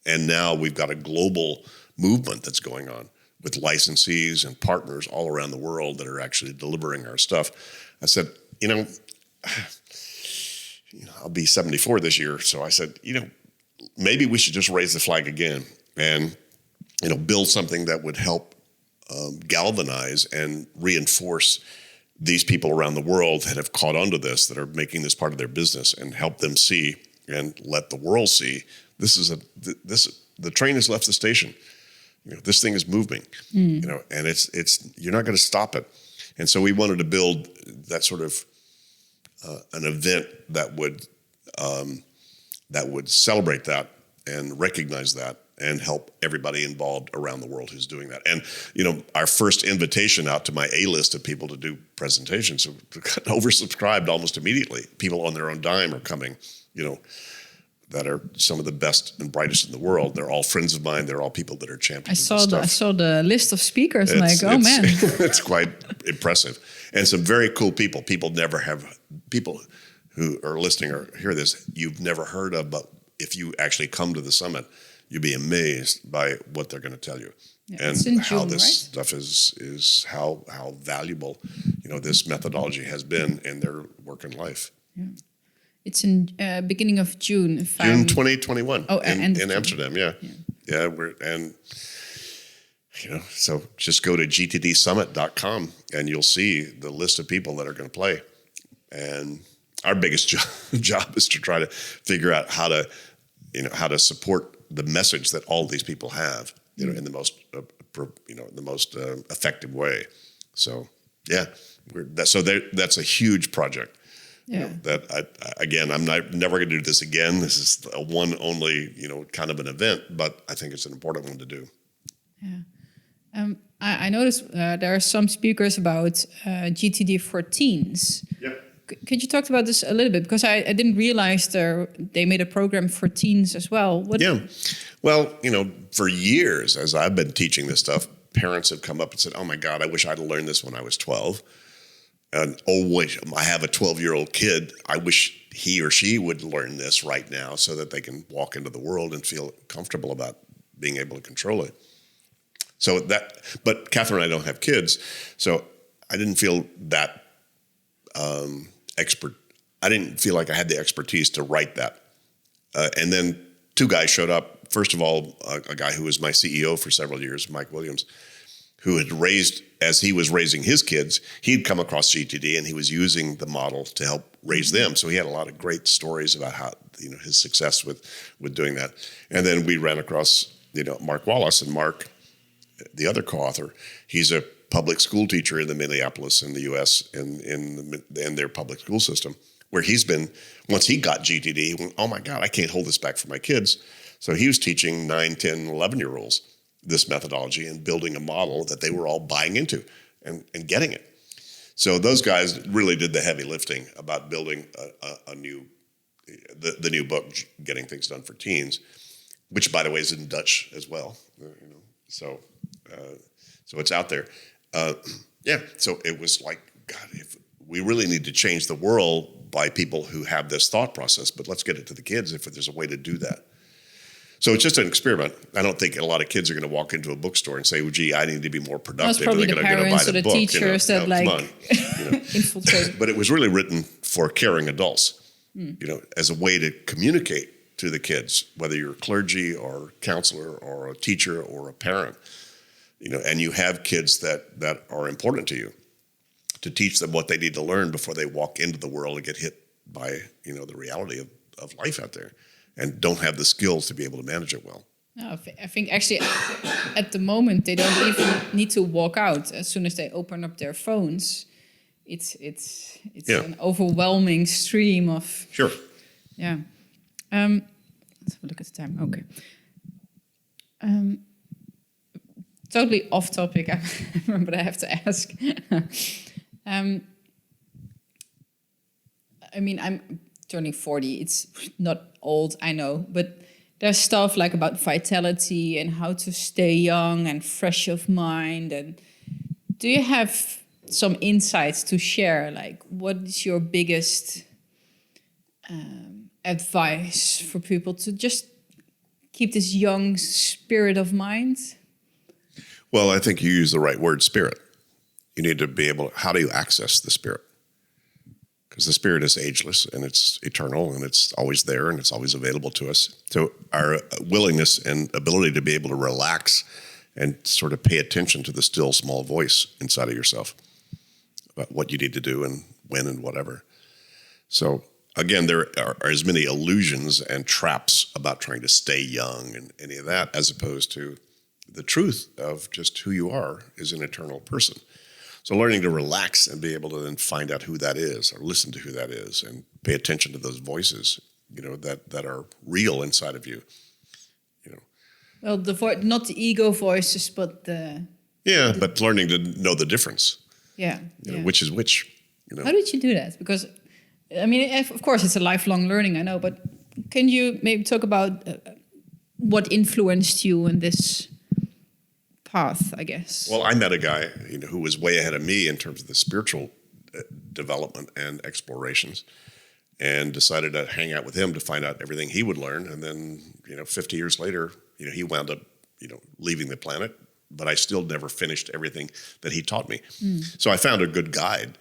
B: and now we've got a global movement that's going on with licensees and partners all around the world that are actually delivering our stuff. I said, I'll be 74 this year. So I said, maybe we should just raise the flag again and, build something that would help galvanize and reinforce these people around the world that have caught on to this, that are making this part of their business, and help them see and let the world see the train has left the station. This thing is moving, and it's you're not going to stop it. And so we wanted to build that sort of an event that would celebrate that and recognize that and help everybody involved around the world who's doing that. And, our first invitation out to my A-list of people to do presentations got oversubscribed almost immediately. People on their own dime are coming, that are some of the best and brightest in the world. They're all friends of mine. They're all people that are championing
A: I saw the list of speakers, and man.
B: It's quite impressive. And some very cool people. People who are listening or hear this, you've never heard of, but if you actually come to the summit, you'll be amazed by what they're going to tell you.
A: Yeah,
B: and how
A: June,
B: this
A: right?
B: stuff is how valuable, this methodology has been in their work and life.
A: Yeah. It's in beginning of June.
B: June 2021 in Amsterdam, yeah. So just go to gtdsummit.com and you'll see the list of people that are going to play. And our biggest job is to try to figure out how to support the message that all these people have, in the most, effective way. So, that's a huge project.
A: Yeah.
B: I'm never going to do this again. This is a one only, kind of an event, but I think it's an important one to do.
A: Yeah. I noticed there are some speakers about GTD for teens.
B: Yeah.
A: Could you talk about this a little bit? Because I didn't realize they made a program for teens as well.
B: Yeah. Well, for years, as I've been teaching this stuff, parents have come up and said, oh my God, I wish I'd learned this when I was 12. And wait, I have a 12-year-old kid. I wish he or she would learn this right now so that they can walk into the world and feel comfortable about being able to control it. But Catherine and I don't have kids, so I didn't feel that expert. I didn't feel like I had the expertise to write that. And then two guys showed up. First of all, a guy who was my CEO for several years, Mike Williams, who had as he was raising his kids, he'd come across GTD and he was using the model to help raise them. So he had a lot of great stories about how, his success with doing that. And then we ran across, Mark Wallace, and Mark, the other co-author, he's a public school teacher in the Minneapolis in the U.S. in their public school system, where he's been, once he got GTD, he went, oh my God, I can't hold this back for my kids. So he was teaching 9, 10, 11-year-olds this methodology and building a model that they were all buying into and getting it. So those guys really did the heavy lifting about building the new book, Getting Things Done for Teens, which, by the way, is in Dutch as well. So it's out there. So it was like, God, if we really need to change the world by people who have this thought process, but let's get it to the kids if there's a way to do that. So it's just an experiment. I don't think a lot a kids are going to walk into a bookstore and say, well, gee, I need to be more productive.
A: That's probably the parents or the teachers that
B: infiltrate. But it was really written for caring adults, as a way to communicate to the kids, whether you're a clergy or counselor or a teacher or a parent, and you have kids that are important to you, to teach them what they need to learn before they walk into the world and get hit by, the reality of life out there, and don't have the skills to be able to manage it well.
A: No, I think actually at the moment they don't even need to walk out. As soon as they open up their phones, it's an overwhelming stream of...
B: Sure.
A: Yeah. Let's have a look at the time. Okay. Totally off topic, I remember I have to ask. I'm turning 40. It's not old, I know, but there's stuff like about vitality and how to stay young and fresh of mind. And do you have some insights to share? Like, what is your biggest advice for people to just keep this young spirit of mind?
B: Well, I think you use the right word, spirit. You need to be able, how do you access the spirit? Because the spirit is ageless and it's eternal and it's always there and it's always available to us. So our willingness and ability to be able to relax and sort of pay attention to the still small voice inside of yourself about what you need to do and when and whatever. So again, there are as many illusions and traps about trying to stay young and any of that, as opposed to the truth of just who you are as an eternal person. So learning to relax and be able to then find out who that is or listen to who that is and pay attention to those voices, that are real inside of you.
A: Well, not the ego voices, but
B: but learning to know the difference.
A: Yeah.
B: Which is which.
A: How did you do that? Because, I mean, of course, it's a lifelong learning, I know, but can you maybe talk about what influenced you in this path, I guess?
B: Well, I met a guy, who was way ahead of me in terms of the spiritual development and explorations, and decided to hang out with him to find out everything he would learn. And then, 50 years later, he wound up, leaving the planet, but I still never finished everything that he taught me. So I found a good guide,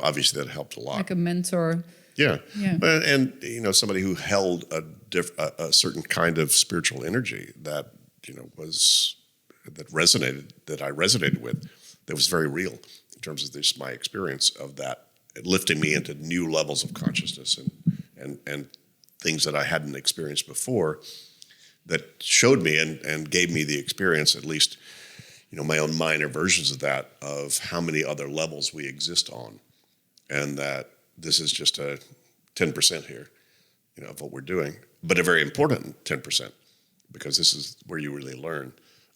B: obviously that helped a lot.
A: Like a mentor.
B: Yeah. And somebody who held a certain kind of spiritual energy that, that I resonated with, that was very real in terms of this, my experience of that, lifting me into new levels of consciousness and things that I hadn't experienced before, that showed me and gave me the experience, at least, my own minor versions of that, of how many other levels we exist on. And that this is just a 10% here, of what we're doing, but a very important 10%, because this is where you really learn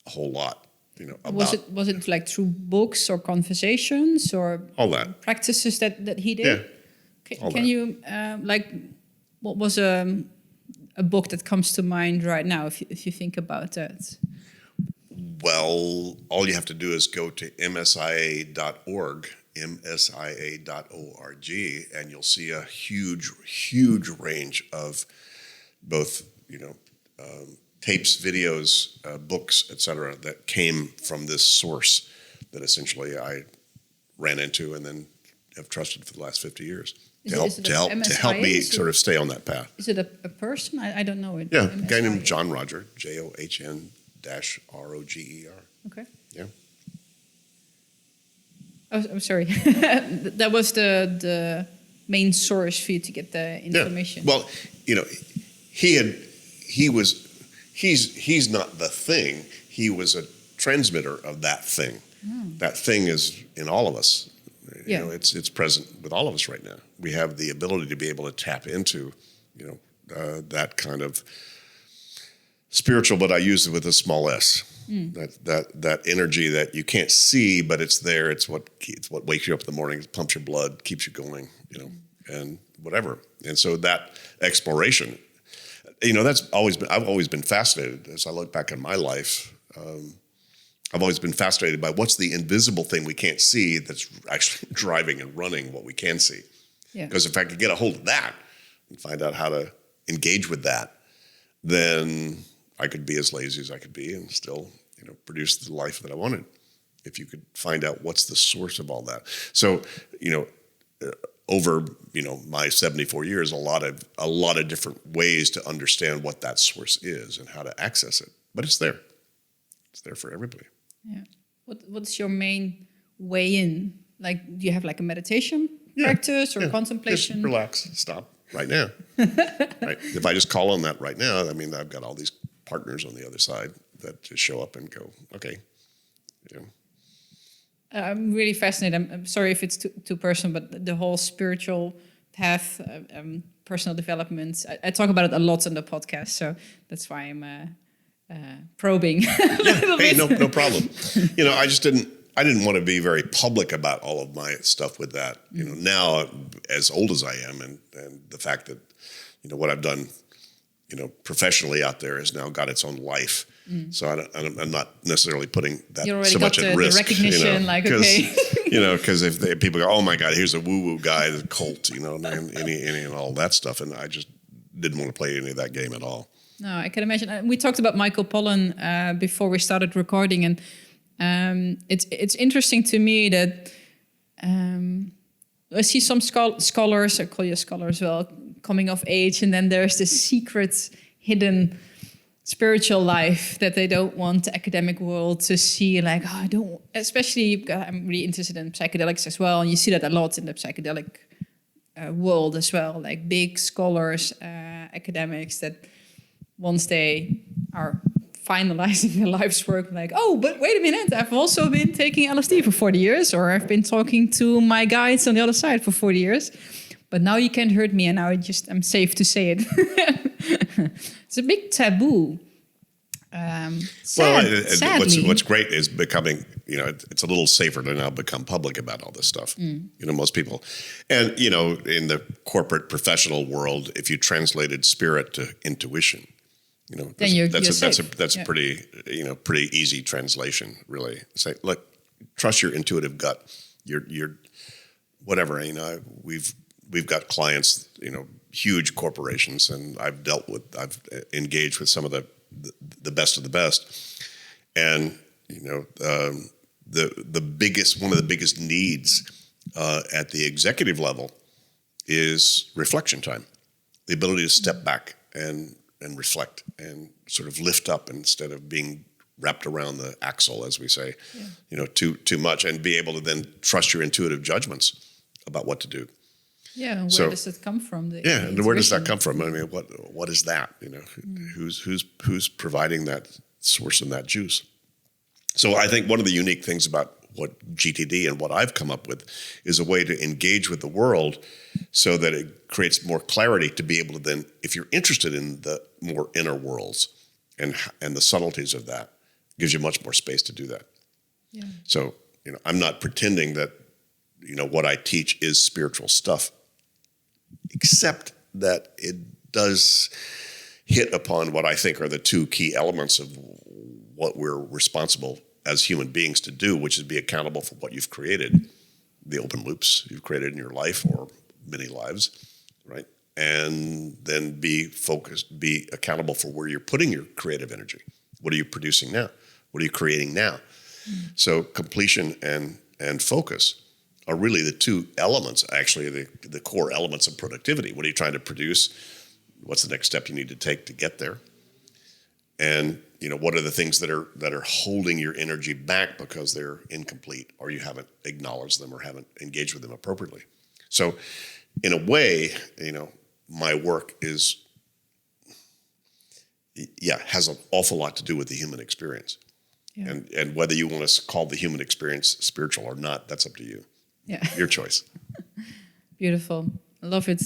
B: a whole lot, about.
A: Was it like through books or conversations or
B: all that
A: practices that he did?
B: Yeah.
A: Can you what was a book that comes to mind right now if you think about that?
B: Well, all you have to do is go to msia.org, msia.org, and you'll see a huge range of both, tapes, videos, books, etc., that came from this source that essentially I ran into and then have trusted for the last 50 years to help me sort of stay on that path.
A: Is it a person? I don't know it.
B: Yeah, a guy named John Roger, JOHN-ROGER.
A: Okay.
B: Yeah.
A: Oh, I'm sorry. That was the main source for you to get the information.
B: Yeah. Well, he's not the thing. He was a transmitter of that thing. That thing is in all of us. It's present with all of us right now. We have the ability to be able to tap into, that kind of spiritual, but I use it with a small s. That energy that you can't see, but it's there. It's what wakes you up in the morning, it pumps your blood, keeps you going, and whatever. And so that exploration, I've always been fascinated as I look back on my life. I've always been fascinated by what's the invisible thing we can't see that's actually driving and running what we can see. Because if I could get a hold of that and find out how to engage with that, then I could be as lazy as I could be and still, produce the life that I wanted. If you could find out what's the source of all that. So, over my 74 years, a lot of different ways to understand what that source is and how to access it. But it's there. It's there for everybody.
A: Yeah. What's your main way in? Like, do you have like a meditation practice or contemplation?
B: Just relax. Stop right now. Right. If I just call on that right now, I mean, I've got all these partners on the other side that just show up and go, okay.
A: I'm really fascinated. I'm sorry if it's too personal, but the whole spiritual path, personal development, I talk about it a lot on the podcast, so that's why I'm probing.
B: No problem. I just didn't. I didn't want to be very public about all of my stuff with that. You know, now as old as I am, and the fact that, you know, what I've done, you know, professionally out there has now got its own life. So I'm not necessarily putting that so much at risk.
A: The recognition,
B: you know,
A: like, okay.
B: You know, because if people go, oh my God, here's a woo-woo guy, the cult, you know, and all that stuff. And I just didn't want to play any of that game at all.
A: No, I can imagine. We talked about Michael Pollan before we started recording, and it's interesting to me that I see some scholars, I call you a scholar as well, coming of age, and then there's this secret, hidden spiritual life that they don't want the academic world to see. Like, oh, I don't. Especially, I'm really interested in psychedelics as well, and you see that a lot in the psychedelic world as well. Like big scholars, academics that once they are finalizing their life's work, like, oh, but wait a minute, I've also been taking LSD for 40 years, or I've been talking to my guides on the other side for 40 years. But now you can't hurt me, and now I'm safe to say it. It's a big taboo. Sadly.
B: What's great is becoming, you know, it's a little safer to now become public about all this stuff. You know, most people, and you know, in the corporate professional world, if you translated spirit to intuition, you know, that's a pretty, you know, pretty easy translation. Really, say, look, trust your intuitive gut. Your whatever. You know, we've got clients, you know, huge corporations, and I've engaged with some of the best of the best, and you know, one of the biggest needs at the executive level is reflection time, the ability to step back and reflect and sort of lift up instead of being wrapped around the axle, as we say, you know, too much, and be able to then trust your intuitive judgments about what to do.
A: Yeah, and where does it come from?
B: Where does that come from? I mean, what is that? You know, who's providing that source and that juice? So I think one of the unique things about what GTD and what I've come up with is a way to engage with the world so that it creates more clarity to be able to then, if you're interested in the more inner worlds and the subtleties of that, gives you much more space to do that. Yeah. So, you know, I'm not pretending that, you know, what I teach is spiritual stuff, except that it does hit upon what I think are the two key elements of what we're responsible as human beings to do, which is be accountable for what you've created, the open loops you've created in your life or many lives, right? And then be focused, be accountable for where you're putting your creative energy. What are you producing now? What are you creating now? So completion and focus are really the two elements, actually, the core elements of productivity. What are you trying to produce? What's the next step you need to take to get there? And, you know, what are the things that are holding your energy back because they're incomplete, or you haven't acknowledged them or haven't engaged with them appropriately? So in a way, you know, my work has an awful lot to do with the human experience. Yeah. And whether you want to call the human experience spiritual or not, that's up to you. Yeah. Your choice.
A: Beautiful. I love it.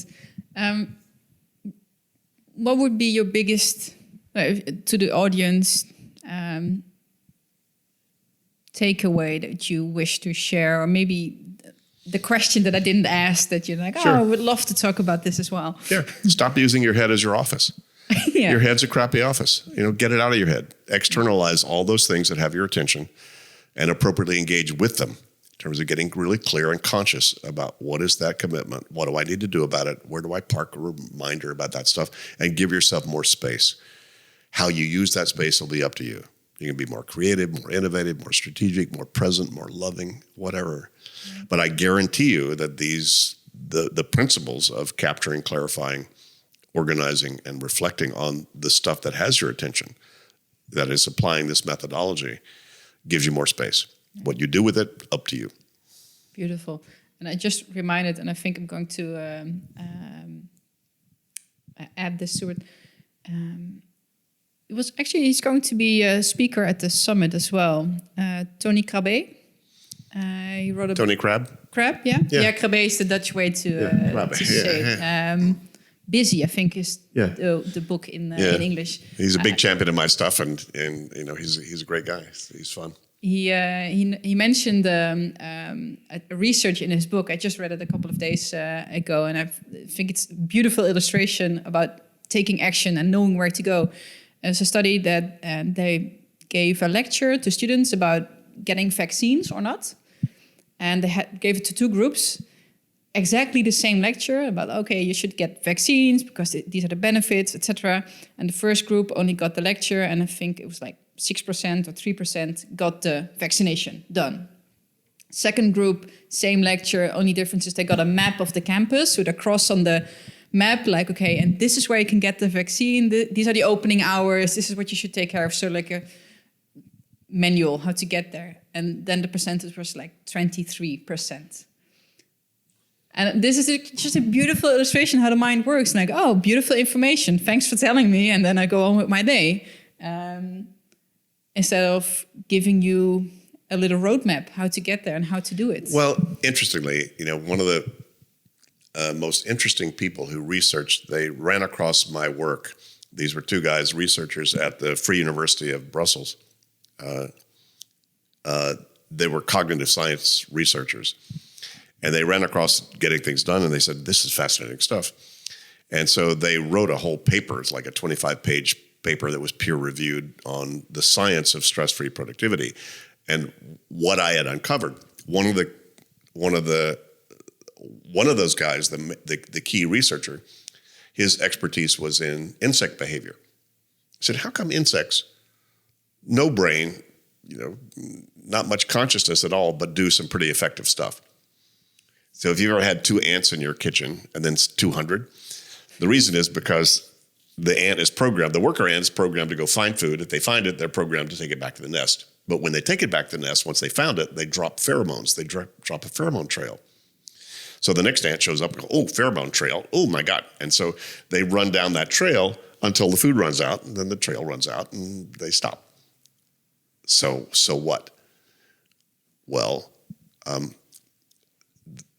A: What would be your biggest, to the audience, takeaway that you wish to share? Or maybe the question that I didn't ask that you're like, I would love to talk about this as well.
B: Sure. Stop using your head as your office.
A: Yeah.
B: Your head's a crappy office. You know, get it out of your head. Externalize all those things that have your attention and appropriately engage with them in terms of getting really clear and conscious about what is that commitment? What do I need to do about it? Where do I park a reminder about that stuff? And give yourself more space. How you use that space will be up to you. You can be more creative, more innovative, more strategic, more present, more loving, whatever. Yeah. But I guarantee you that the principles of capturing, clarifying, organizing, and reflecting on the stuff that has your attention, that is applying this methodology, gives you more space. What you do with it, up to you.
A: Beautiful. And I just reminded, and I think I'm going to add this to it. He's going to be a speaker at the summit as well. Tony Krabbe. He wrote a
B: Tony Crab?
A: Crab, yeah. Yeah, Krabbe is the Dutch way to say it. Busy, I think, is the book in English.
B: He's a big champion of my stuff, and you know, he's a great guy. He's fun.
A: he mentioned a research in his book. I just read it a couple of days ago, and I think it's a beautiful illustration about taking action and knowing where to go. It's a study that they gave a lecture to students about getting vaccines or not, and they gave it to two groups. Exactly the same lecture about, okay, you should get vaccines because these are the benefits, etc. And the first group only got the lecture, and I think it was like 6% or 3% got the vaccination done. Second group, same lecture, only difference is they got a map of the campus with a cross on the map, like, okay, and this is where you can get the vaccine. These are the opening hours. This is what you should take care of. So like a manual, how to get there. And then the percentage was like 23%. And this is just a beautiful illustration how the mind works. Like, oh, beautiful information. Thanks for telling me. And then I go on with my day. Instead of giving you a little roadmap how to get there and how to do it.
B: Well, interestingly, one of the most interesting people who researched, they ran across my work. These were two guys, researchers at the Free University of Brussels. They were cognitive science researchers. And they ran across getting things done, and they said, this is fascinating stuff. And so they wrote a whole paper. It's like a 25-page paper that was peer-reviewed on the science of stress-free productivity. And what I had uncovered, one of those guys, the key researcher, his expertise was in insect behavior. I said, how come insects, no brain, not much consciousness at all, but do some pretty effective stuff? So if you've ever had 2 ants in your kitchen and then 200, the reason is because the worker ant is programmed to go find food. If they find it, they're programmed to take it back to the nest. But when they take it back to the nest, once they found it, they drop pheromones. They drop a pheromone trail. So the next ant shows up and goes, oh, pheromone trail. Oh, my God. And so they run down that trail until the food runs out, and then the trail runs out, and they stop. So what? Well,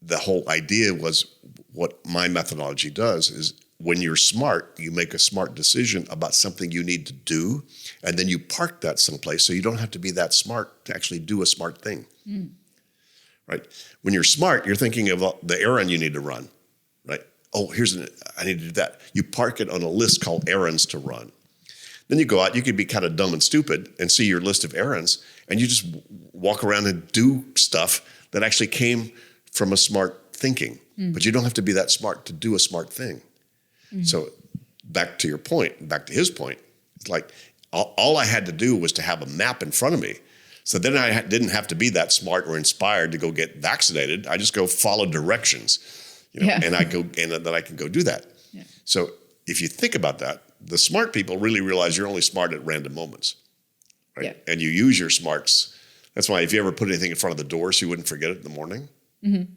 B: the whole idea was what my methodology does is when you're smart, you make a smart decision about something you need to do, and then you park that someplace so you don't have to be that smart to actually do a smart thing. Right? When you're smart, you're thinking of the errand you need to run, right? Oh, I need to do that. You park it on a list called errands to run. Then you go out, you could be kind of dumb and stupid and see your list of errands, and you just walk around and do stuff that actually came from a smart thinking. But you don't have to be that smart to do a smart thing. So back to his point, it's like all I had to do was to have a map in front of me. So then I didn't have to be that smart or inspired to go get vaccinated. I just go follow directions, and then I can go do that. Yeah. So if you think about that, the smart people really realize you're only smart at random moments, right? Yeah. And you use your smarts. That's why if you ever put anything in front of the door so you wouldn't forget it in the morning,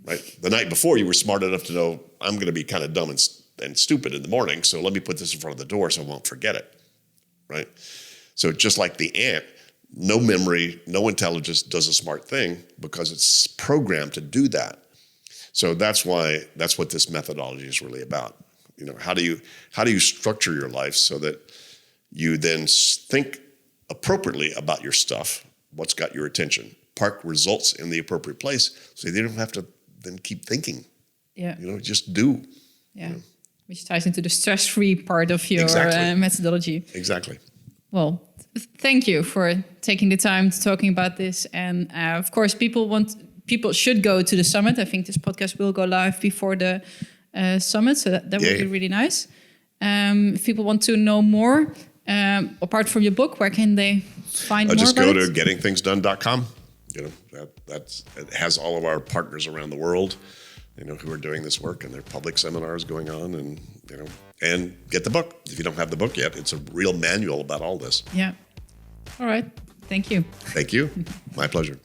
B: right? The night before you were smart enough to know I'm going to be kind of dumb and stupid in the morning, so let me put this in front of the door so I won't forget it, right? So just like the ant, no memory, no intelligence does a smart thing because it's programmed to do that. So that's what this methodology is really about. How do you structure your life so that you then think appropriately about your stuff, what's got your attention, park results in the appropriate place so you don't have to then keep thinking. Yeah. Just do.
A: Yeah. Which ties into the stress-free part of your methodology.
B: Exactly.
A: Well, thank you for taking the time to talking about this. And of course, people should go to the summit. I think this podcast will go live before the summit, so that would be really nice. If people want to know more, apart from your book, where can they find more
B: just
A: about
B: go to gettingthingsdone.com. It has all of our partners around the world, who are doing this work, and there are public seminars going on, and get the book. If you don't have the book yet, it's a real manual about all this.
A: Yeah. All right. Thank you.
B: Thank you. My pleasure.